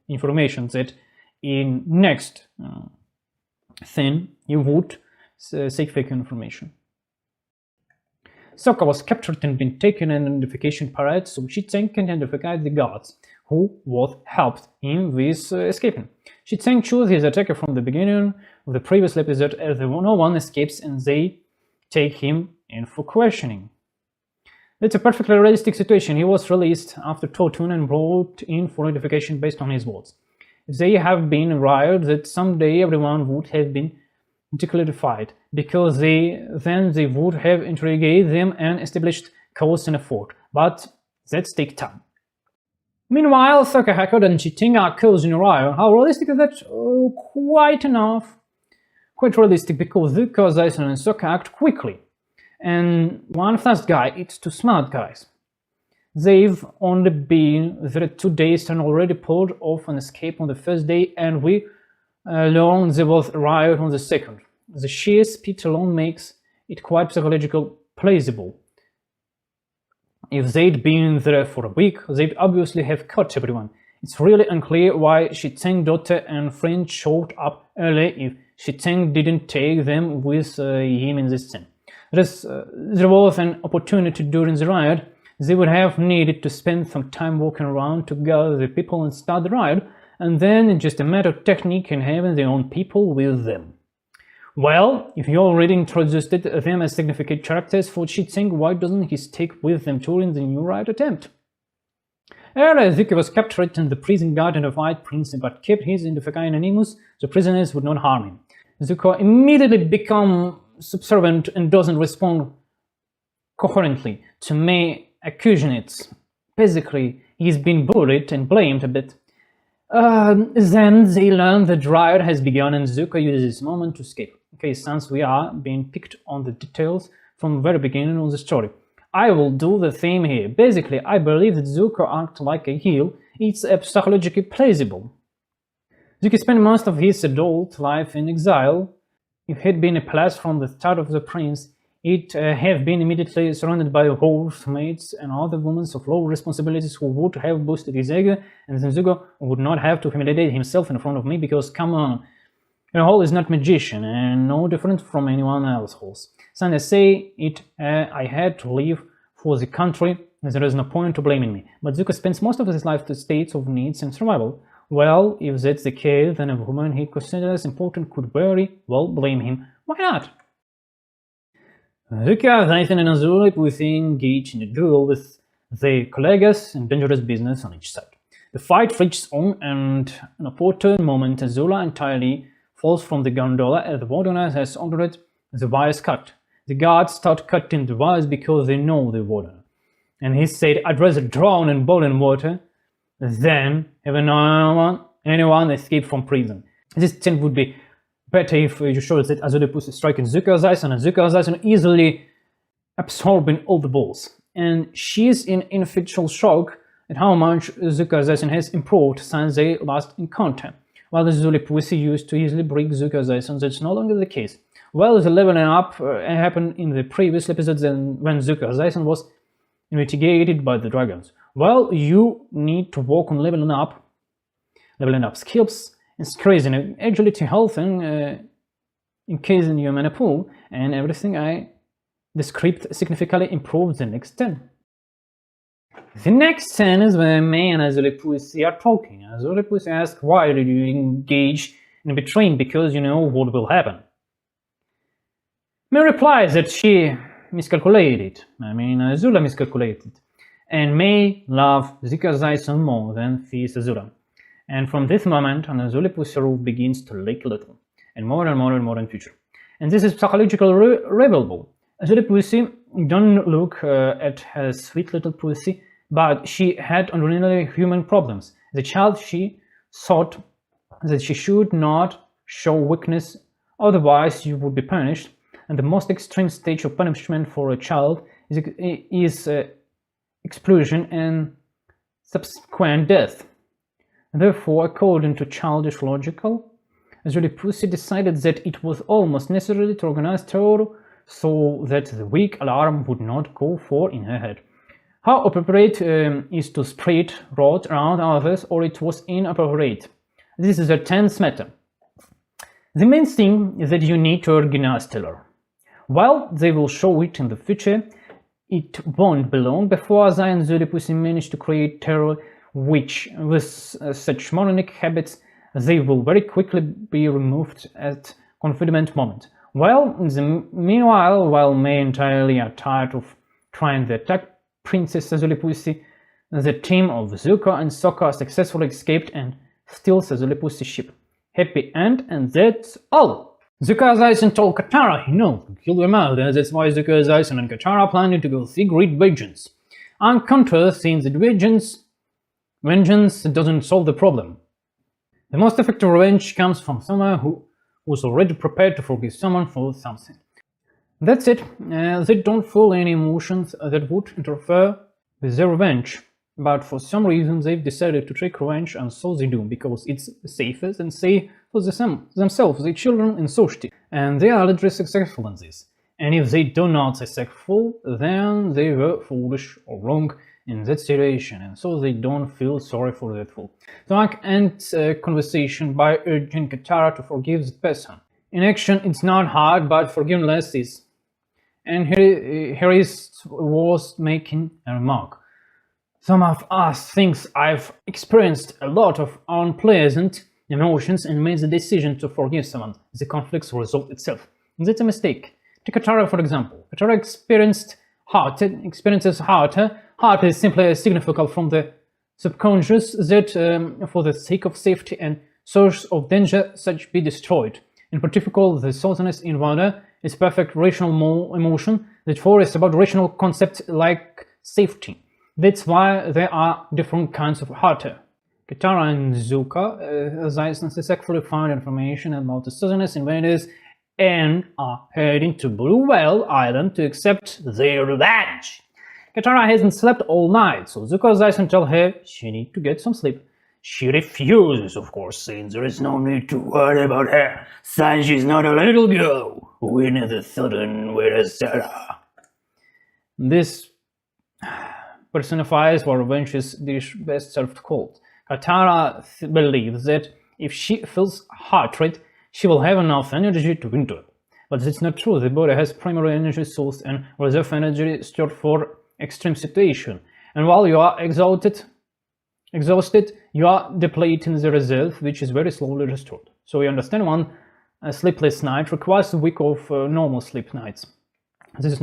information that in next thing he would say fake information. Sokka was captured and been taken in an identification parade, so Shi Tseng can identify the guards who would helped him with escaping. Shi Tseng chose his attacker from the beginning of the previous episode as no one escapes and they take him in for questioning. That's a perfectly realistic situation. He was released after torture and brought in for identification based on his words. If they have been right that someday everyone would have been declassified, because then they would have interrogated them and established cause and effort, but that takes time. Meanwhile, Sokka Hackard and Chiting are causing a riot. How realistic is that? Oh, quite enough. Quite realistic because Zuko, Zaison and Sokka act quickly. And one fast guy eats two smart guys. They've only been there 2 days and already pulled off an escape on the first day, and we learned there was a riot on the second. The sheer speed alone makes it quite psychological plausible. If they'd been there for a week, they'd obviously have caught everyone. It's really unclear why Chiteng's daughter and friend showed up early if Chiteng didn't take them with him in this scene. There was an opportunity during the riot. They would have needed to spend some time walking around to gather the people and start the riot, and then it's just a matter of technique and having their own people with them. Well, if you already introduced them as significant characters for Chiteng, why doesn't he stick with them during the new riot attempt? Earlier, Zuko was captured in the prison guard of White Prince, but kept his identifier anonymous so prisoners would not harm him. Zuko immediately becomes subservient and doesn't respond coherently to May accusations. Basically, he's been bullied and blamed a bit. Then they learn that riot has begun and Zuko uses this moment to escape. Okay, since we are being picked on the details from the very beginning of the story, I will do the same here. Basically, I believe that Zuko acts like a heel. It's psychologically plausible. Zuko spent most of his adult life in exile. If he'd been a palace from the start of the prince, he'd have been immediately surrounded by housemates and other women of low responsibilities who would have boosted his ego, and then Zuko would not have to humiliate himself in front of me because, come on, Hall is not magician and no different from anyone else. Since I say it, I had to leave for the country, and there is no point to blaming me. But Zuko spends most of his life in states of needs and survival. Well, if that's the case, then a woman he considers important could very well blame him. Why not? Zuko, Nathan and Azuly both engage in a duel with their colleagues and dangerous business on each side. The fight reaches on, and an opportune moment, Azula entirely falls from the gondola as the warden has ordered the wires cut. The guards start cutting the wires because they know the warden. And he said, I'd rather drown in boiling water than have anyone escape from prison. This scene would be better if you showed that Azuly is striking Zuko's eyes, and Zuko's eyes easily absorbing all the balls. And she's in ineffectual shock at how much Zuko's eyes has improved since their last encounter. While the Azuly pussy used to easily break Zuko's eyes, that's no longer the case. Well, the leveling up happened in the previous episodes when Zuko's eyes was investigated by the dragons. Well, you need to work on leveling up skills, increasing agility, health, and increasing your mana pool, and everything. The script significantly improved the next 10. The next scene is where May and Azuly Pussy are talking. Azuly Pussy asks, why did you engage in betraying? Because you know what will happen. May replies that she miscalculated. Azula miscalculated. And May loves Zuko Zaison more than sees Azula. And from this moment on, Azuly Pussy begins to leak a little, and more and more and more in future. And this is psychological revelable. Azuly Pussy don't look at her sweet little pussy, but she had ordinary human problems. As a child, she thought that she should not show weakness, otherwise you would be punished. And the most extreme stage of punishment for a child is expulsion and subsequent death. Therefore, according to childish logic, Azuly Pussy decided that it was almost necessary to organize terror so that the weak alarm would not go for in her head. How appropriate is to spread wrath around others, or it was inappropriate? This is a tense matter. The main thing is that you need to organize terror. While they will show it in the future, it won't be long before Zai and Azuly Pussy manage to create terror, which, with such moronic habits, they will very quickly be removed at convenient moment. Well, in the meanwhile, while May entirely are tired of trying to attack Princess Azuly Pussy, the team of Zuko and Sokka successfully escaped and steals Azuly Pussy's ship. Happy end, and that's all! Zuko Zaison told Katara he knows to kill them out, and that's why Zuko Zaison and Katara planning to go see great vengeance. On contrast, since the vengeance Vengeance doesn't solve the problem. The most effective revenge comes from someone who's already prepared to forgive someone for something. That's it. They don't feel any emotions that would interfere with their revenge. But for some reason they've decided to take revenge, and so they do, because it's safer than say for themselves, their children, and society. And they are literally successful in this. And if they do not successful, then they were foolish or wrong in that situation, and so they don't feel sorry for that fool. So I end conversation by urging Katara to forgive the person. In action, it's not hard, but forgiveness is. And here was making a remark. Some of us thinks I've experienced a lot of unpleasant emotions and made the decision to forgive someone. The conflicts resolve itself. And that's a mistake. Take Katara, for example. Katara experiences heart. Heart is simply a significant from the subconscious that, for the sake of safety and source of danger, such be destroyed. In particular, the saltiness in water is perfect rational emotion that forests about rational concepts like safety. That's why there are different kinds of heart. Katara and Zuko successfully found information about the saltiness in waters and are heading to Blue Whale Island to accept their revenge. Katara hasn't slept all night, so Zuko Zayson tells her she needs to get some sleep. She refuses, of course, saying there is no need to worry about her, since she's not a little girl winning the southern with Sarah. This personifies what revenge is best served cold. Katara believes that if she feels heart-rate, she will have enough energy to win to it. But it's not true. The body has primary energy source and reserve energy stored for extreme situation. And while you are exhausted, you are depleting the reserve, which is very slowly restored. So you understand, one sleepless night requires a week of normal sleep nights. This is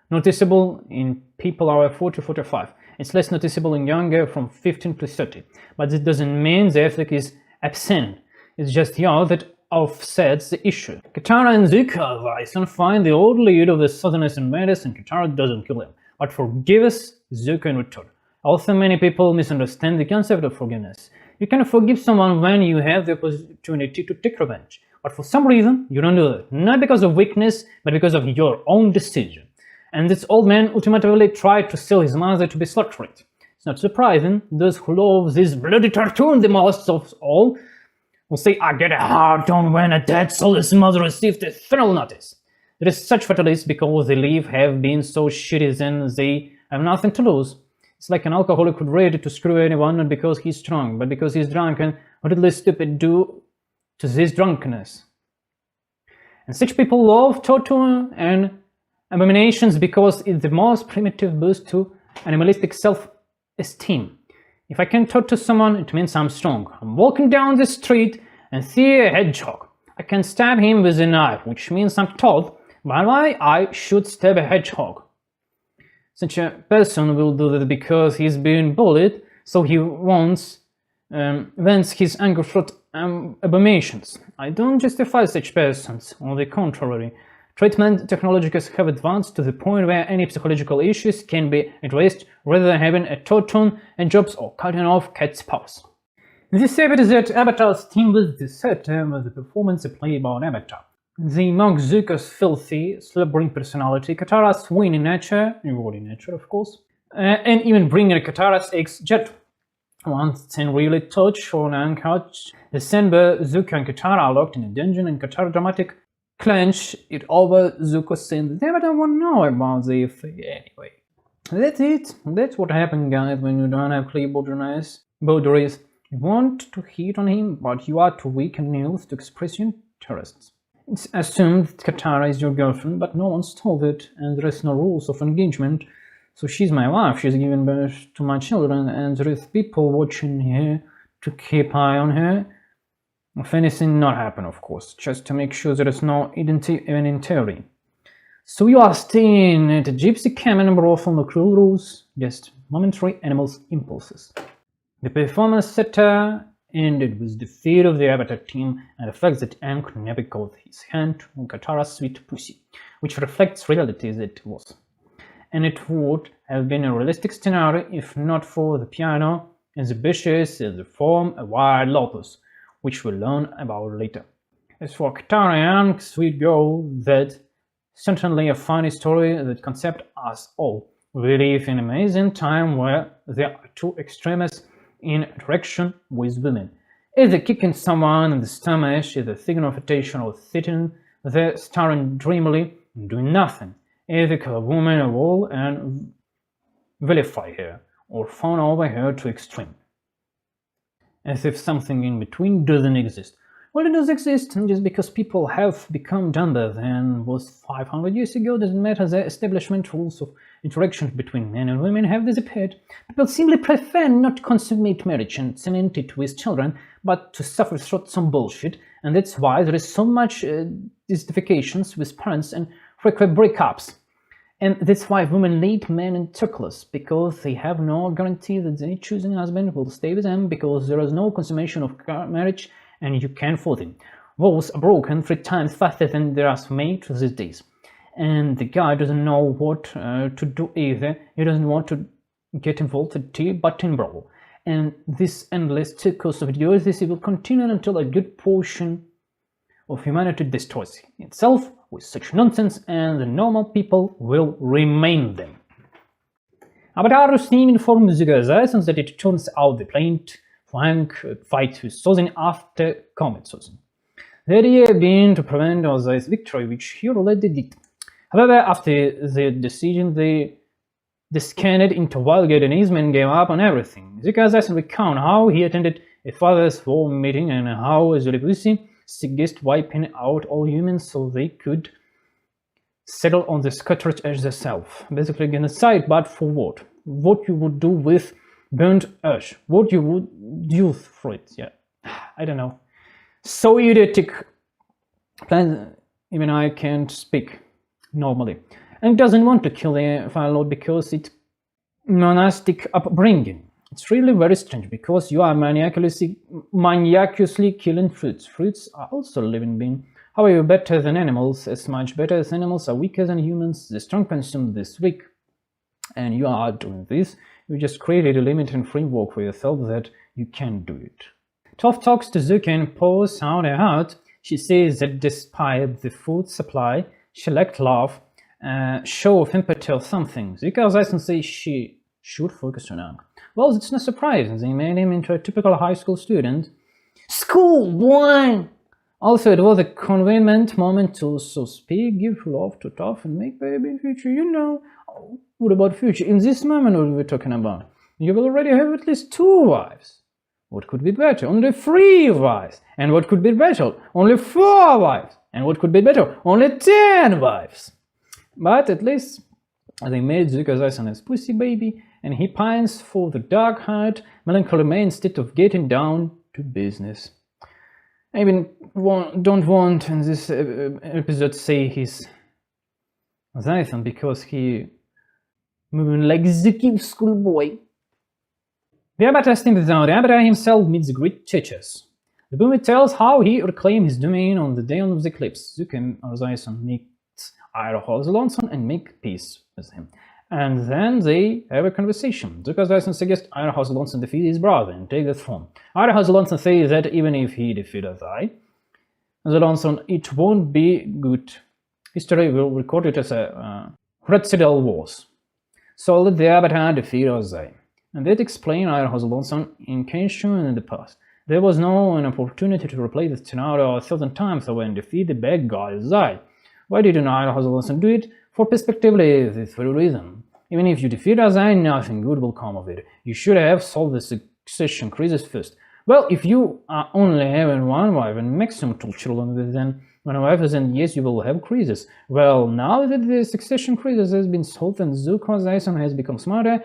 noticeable in people over 40-45. It's less noticeable in younger from 15 to 30. But this doesn't mean the effect is absent. It's just here that offsets the issue. Katara and Zuko Bison find the old lead of the Southerners and Metis, and Katara doesn't kill him, but forgives Zuko in return. Also, many people misunderstand the concept of forgiveness. You can forgive someone when you have the opportunity to take revenge, but for some reason you don't do it, not because of weakness, but because of your own decision. And this old man ultimately tried to sell his mother to be slaughtered. It's not surprising. Those who love this bloody cartoon the most of all will say, I get a hard on when a dead soulless mother received a funeral notice. There is such fatalists because they live have been so shitty then they have nothing to lose. It's like an alcoholic who's ready to screw anyone, not because he's strong, but because he's drunk, and what did the stupid do to this drunkenness? And such people love torture and abominations because it's the most primitive boost to animalistic self-esteem. If I can torture someone, it means I'm strong. I'm walking down the street and see a hedgehog. I can stab him with a knife, which means I'm tall, but why I should stab a hedgehog? Such a person will do that because he's being bullied, so he vents his anger through abominations. I don't justify such persons. On the contrary, treatment technologies have advanced to the point where any psychological issues can be addressed rather than having a tattoo and jobs or cutting off cat's paws. This episode Avatar's team with the set with the performance played by Avatar. They mock Zuko's filthy, slubbering personality, Katara's winning nature, rewarding nature of course, and even bringing Katara's ex-jet. One scene really touched on uncouched the scene where Zuko and Katara are locked in a dungeon and Katara dramatic clench it over Zuko saying that Avatar won't know about the affair anyway. That's it. That's what happened, guys, when you don't have clear boundaries. You want to hit on him, but you are too weak and naive to express your interests. It's assumed that Katara is your girlfriend, but no one's told it, and there is no rules of engagement. So she's my wife, she's given birth to my children, and there is people watching her to keep eye on her. If anything not happen, of course, just to make sure there is no identity even in theory. So you are staying at a gypsy camp and brothel, no cruel rules, just momentary animals' impulses. The performance setter ended with the defeat of the Avatar team and the fact that Aang could never got his hand on Katara's sweet pussy, which reflects reality as it was. And it would have been a realistic scenario if not for the piano and the bushes they form a wild lotus, which we'll learn about later. As for Katara, a young, sweet girl, that's certainly a funny story that concept us all. We live in an amazing time where there are two extremes in interaction with women. Either kicking someone in the stomach, either taking of attention or sitting there staring dreamily and doing nothing. Either call a woman a wall and vilify her, or fawn over her to extreme. As if something in between doesn't exist. Well, it does exist, and just because people have become dumber than was 500 years ago doesn't matter. The establishment rules of interaction between men and women have disappeared. People simply prefer not to consummate marriage and cement it with children, but to suffer through some bullshit, and that's why there is so much disunifications with parents and frequent breakups. And that's why women lead men in circles, because they have no guarantee that their choosing husband will stay with them, because there is no consummation of marriage and you can't afford him. Walls are broken 3 times faster than they are made these days. And the guy doesn't know what to do either. He doesn't want to get involved in tea, but in brawl. And this endless circus of idiocy will continue until a good portion of humanity destroys itself with such nonsense, and the normal people will remain them. Avatar's name informs the Gazans that it turns out they planned flank fight with Sozin after combat Sozin. The idea being to prevent Ozai's victory, which he already did. However, after the decision, they descended into wild hedonism and gave up on everything. The Gazans recount how he attended a father's war meeting and how Azuly suggested wiping out all humans so they could settle on the scattered edge themselves. Basically genocide, but for what? What you would do with burnt ash? What you would use for it? Yeah, I don't know. So idiotic. Even I can't speak normally. And doesn't want to kill the Fire Lord because it's monastic upbringing. It's really very strange, because you are maniacously killing fruits. Fruits are also living beings. However, better than animals, as much better as animals are weaker than humans. The strong consume this weak. And you are doing this. You just created a limiting framework for yourself that you can do it. Toph talks to Zuko and pours out her heart. She says that despite the food supply, she lacked love, show of empathy or something. Zuko doesn't say she should focus on her. Well, it's not surprising. They made him into a typical high school student. School, boy! Also, it was a convenient moment to, so speak, give love to Toph and make baby in future, you know. What about future? In this moment, what we're talking about, you will already have at least 2 wives. What could be better? Only 3 wives. And what could be better? Only 4 wives. And what could be better? Only 10 wives. But at least they made Zuko his pussy baby, and he pines for the dark-eyed, melancholy man instead of getting down to business. I even don't want in this episode say he's Zython, because he moving like the schoolboy. The Avatar steams out. The Avatar himself meets the great teachers. The movie tells how he reclaimed his domain on the day of the eclipse. Zuko and Zython meet Iroh Alonson and make peace with him. And then they have a conversation. Zuko Zython suggests Iroh Alonson defeat his brother and take the throne. Iroh Alonson says that even if he defeats Ozai, Alonson, it won't be good. History will record it as a fratricidal wars. So let the Avatar defeat Ozai. And that explains Iroh Alonson in Kenshin in the past. There was no an opportunity to replay the scenario 1,000 times and defeat the bad guy Ozai. Why didn't Iroh Alonson do it? For perspectively, this very reason. Even if you defeat Ozai, nothing good will come of it. You should have solved the succession crisis first. Well, if you are only having 1 wife and maximum 2 children with them, 1 wife, then yes, you will have crisis. Well, now that the succession crisis has been solved and Zuko Zython has become smarter,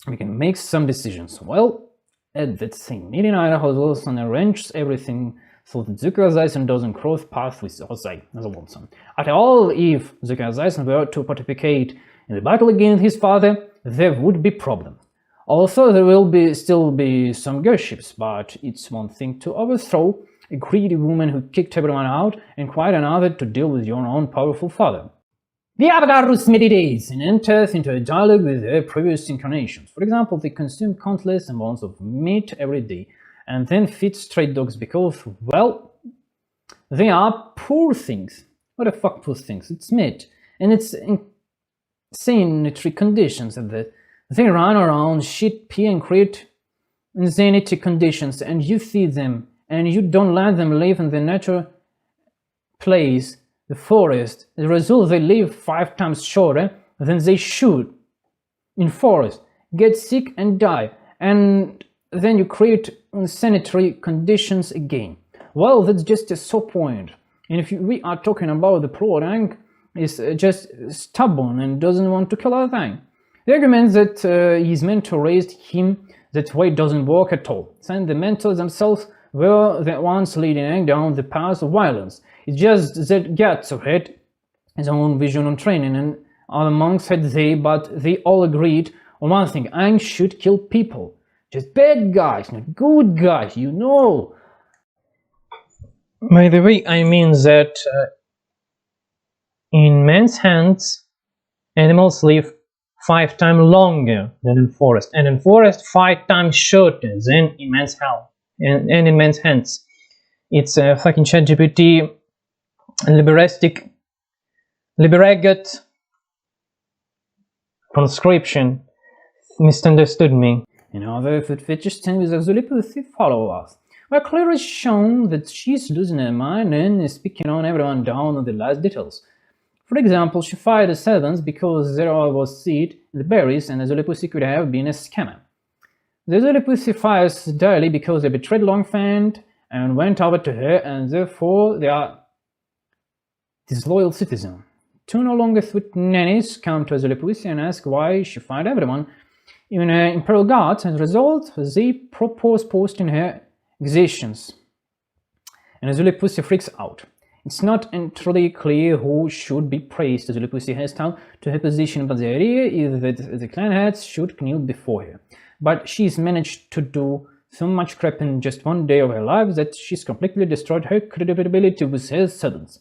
we can make some decisions. Well, at that same meeting, Iroh Alonson arranges everything so that Zuko Zython doesn't cross paths with Ozai Alonson. After all, if Zuko Zython were to participate in the battle against his father, there would be problem. Also, there will still be some gurships, but it's one thing to overthrow a greedy woman who kicked everyone out, and quite another to deal with your own powerful father. The avatar meditates and enters into a dialogue with their previous incarnations. For example, they consume countless amounts of meat every day and then feed stray dogs because, well, they are poor things. What the fuck poor things? It's meat. And it's insanitary conditions that they run around, shit, pee, and create insanity conditions, and you feed them, and you don't let them live in the natural place, the forest. As a result, they live 5 times shorter than they should in forest, get sick and die, and then you create unsanitary conditions again. Well, that's just a sore point. And if we are talking about the plot, is just stubborn and doesn't want to kill a thing. The argument that his mentor raised him that way doesn't work at all, since the mentors themselves were the ones leading down the path of violence. It's just that Gatso had his own vision on training, and other monks had but they all agreed on one thing: Aang should kill people. Just bad guys, not good guys, you know. By the way, I mean that in man's hands, animals live 5 times longer than in forest, and in forest 5 times shorter than in man's house and in man's hands. It's a fucking ChatGPT liberagot conscription misunderstood me. In other fetish thing with Azuly follow us. We're clearly shown that she's losing her mind and is picking on everyone down on the last details. For example, she fired the servants because there was seed in the berries and Azuly could have been a scammer. The Azuly fires daily because they betrayed Longfang and went over to her, and therefore they are disloyal citizens. 2 no longer sweet nannies come to Azuly and ask why she fired everyone, even her imperial guards. As a result, they propose posting her accusations, and Azuly freaks out. It's not entirely clear who should be praised. Azuly has down to her position, but the idea is that the clan heads should kneel before her. But she's managed to do so much crap in just 1 day of her life that she's completely destroyed her credibility with her servants.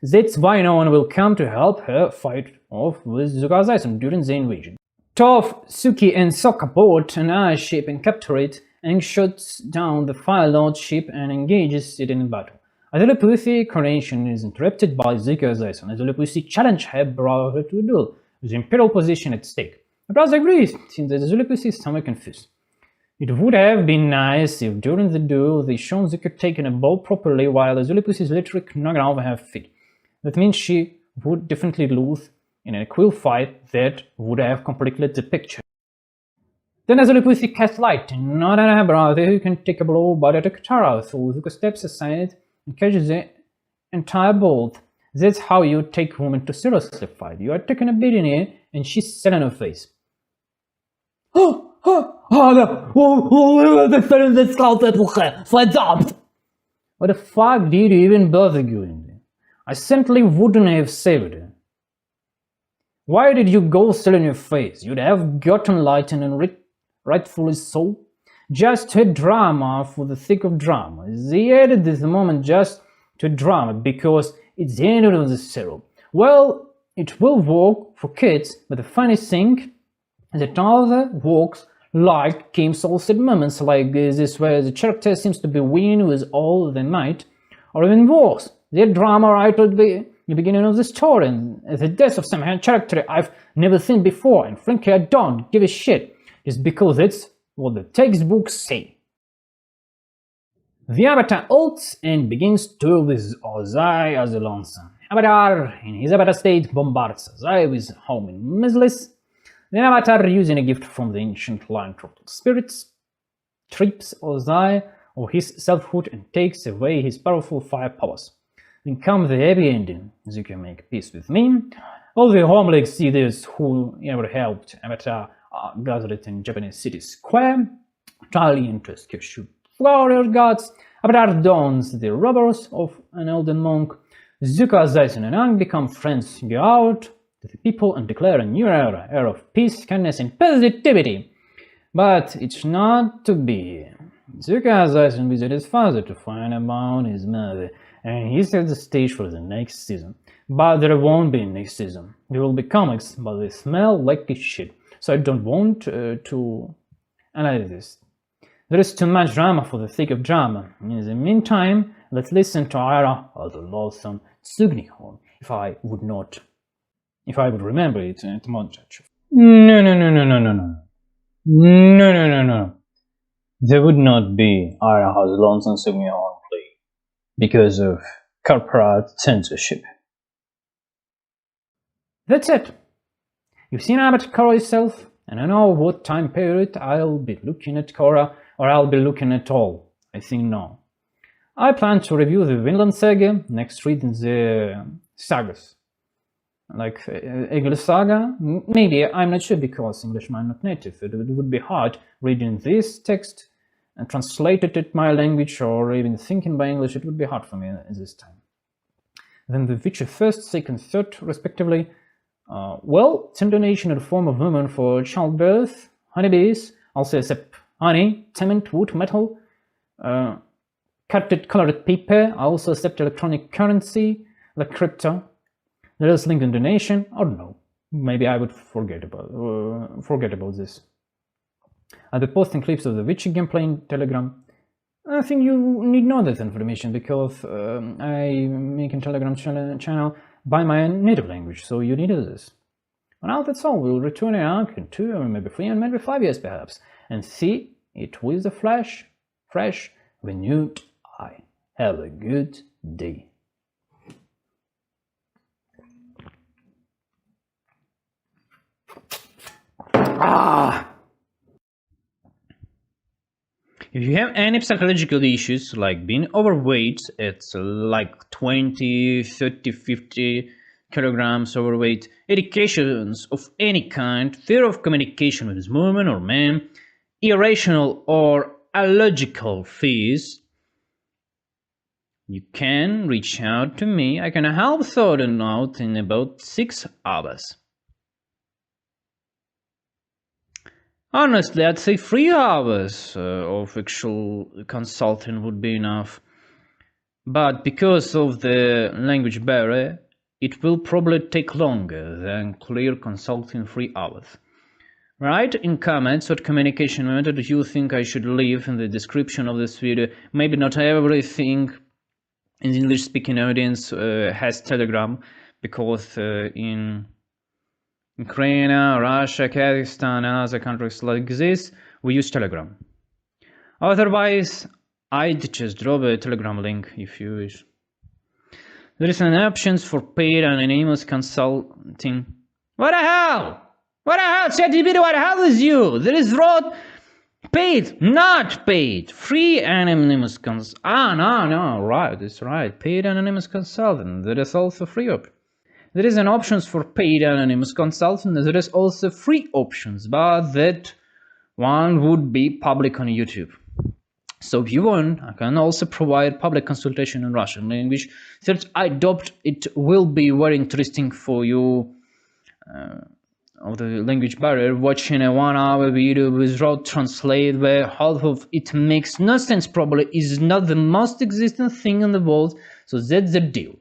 That's why no one will come to help her fight off with Zuko Zaison during the invasion. Toph, Suki, and Sokka board an ice ship and capture it, and shuts down the Fire Lord ship and engages it in battle. Azuly coronation is interrupted by Zuko Zaison. Azuly challenges her brother to a duel, with the imperial position at stake. The brother agrees, since Azuly is somewhat confused. It would have been nice if during the duel they shown Zuko taking a bow properly while Azuly is literally knocking over her feet. That means she would definitely lose in a quill fight that would have completed the picture. Then Azuly casts lightning, not at her brother who can take a blow but at a Katara, so Zuko steps aside and catches the entire bolt. That's how you take women to seriously fight. You are taking a beating here and she's selling her face. What the fuck did you even bother going there? I simply wouldn't have saved her. Why did you go selling your face? You'd have gotten lightning and rightfully so. Just a drama for the sake of drama. They added this moment just to drama because it's the end of the serial. Well, it will work for kids, but the funny thing is that other works like Kim Soul said moments like this where the character seems to be winning with all the might, or even worse, the drama right at the beginning of the story and the death of some character I've never seen before, and frankly I don't give a shit, just because it's what the textbooks say. The Avatar ults and begins to with Ozai as a lonesome. Avatar, in his Avatar state, bombards Ozai with homing missiles. The Avatar, using a gift from the ancient lion-throttled spirits, trips Ozai of his selfhood and takes away his powerful fire powers. Then comes the happy ending. As you can make peace with me. All the homeless seeders who ever helped Avatar are gathered in Japanese city square. Charlie and Tusk shoot warrior gods. Avatar dons the robbers of an elden monk. Zuko, Zaison, and Aang become friends, go out to the people and declare a new era of peace, kindness, and positivity. But it's not to be. Zuka has visited his father to find about his mother, and he set the stage for the next season. But there won't be next season. There will be comics, but they smell like shit, so I don't want to analyze this. There is too much drama for the sake of drama. In the meantime, let's listen to Ira of the Loathsome Sugnihorn, if I would remember it at montage. No, no, no, no, no, no, no. No, no, no, no. There would not be Ira House Lonesome Sugnihorn play because of corporate censorship. That's it. You've seen Abbott Korra yourself, and I know what time period I'll be looking at Korra, or I'll be looking at all. I think no. I plan to review the Vinland Saga, next reading the sagas. Like Eagle Saga, maybe, I'm not sure because English I'm not native. It would be hard reading this text and translate it in my language, or even thinking by English, it would be hard for me at this time. Then the Witcher 1st, 2nd, 3rd, respectively. Well, it's intonation in the form of women for childbirth, honeybees, also accept honey, cement, wood, metal, colored paper, I also accept electronic currency, like crypto. There is link in donation, or no, maybe I would forget about this. I'll be posting clips of the Witcher gameplay in Telegram. I think you need know that information because I make a Telegram channel by my native language, so you need this. For now, that's all. We'll return in in 2 or maybe 3 and maybe 5 years perhaps, and see it with the fresh, renewed eye. Have a good day. If you have any psychological issues like being overweight, it's like 20, 30, 50 kilograms overweight, educations of any kind, fear of communication with women or men, irrational or illogical fears, you can reach out to me. I can help sort it out in about 6 hours. Honestly, I'd say 3 hours of actual consulting would be enough. But because of the language barrier, it will probably take longer than clear consulting 3 hours. Write in comments what communication method you think I should leave in the description of this video. Maybe not everything in the English-speaking audience has Telegram, because in Ukraine, Russia, Kazakhstan, and other countries like this, we use Telegram. Otherwise, I'd just drop a Telegram link if you wish. There is an option for paid anonymous consulting. What the hell? What the hell? ChatGPT, what the hell is you? There is wrote paid, not paid. Free anonymous consulting. No, right, that's right. Paid anonymous consultant. There is also free option. There is an options for paid anonymous consultant. There is also free options, but that one would be public on YouTube. So if you want, I can also provide public consultation in Russian language. That I doubt it will be very interesting for you of the language barrier, watching a 1-hour video without translate where half of it makes no sense, probably is not the most existing thing in the world. So that's the deal.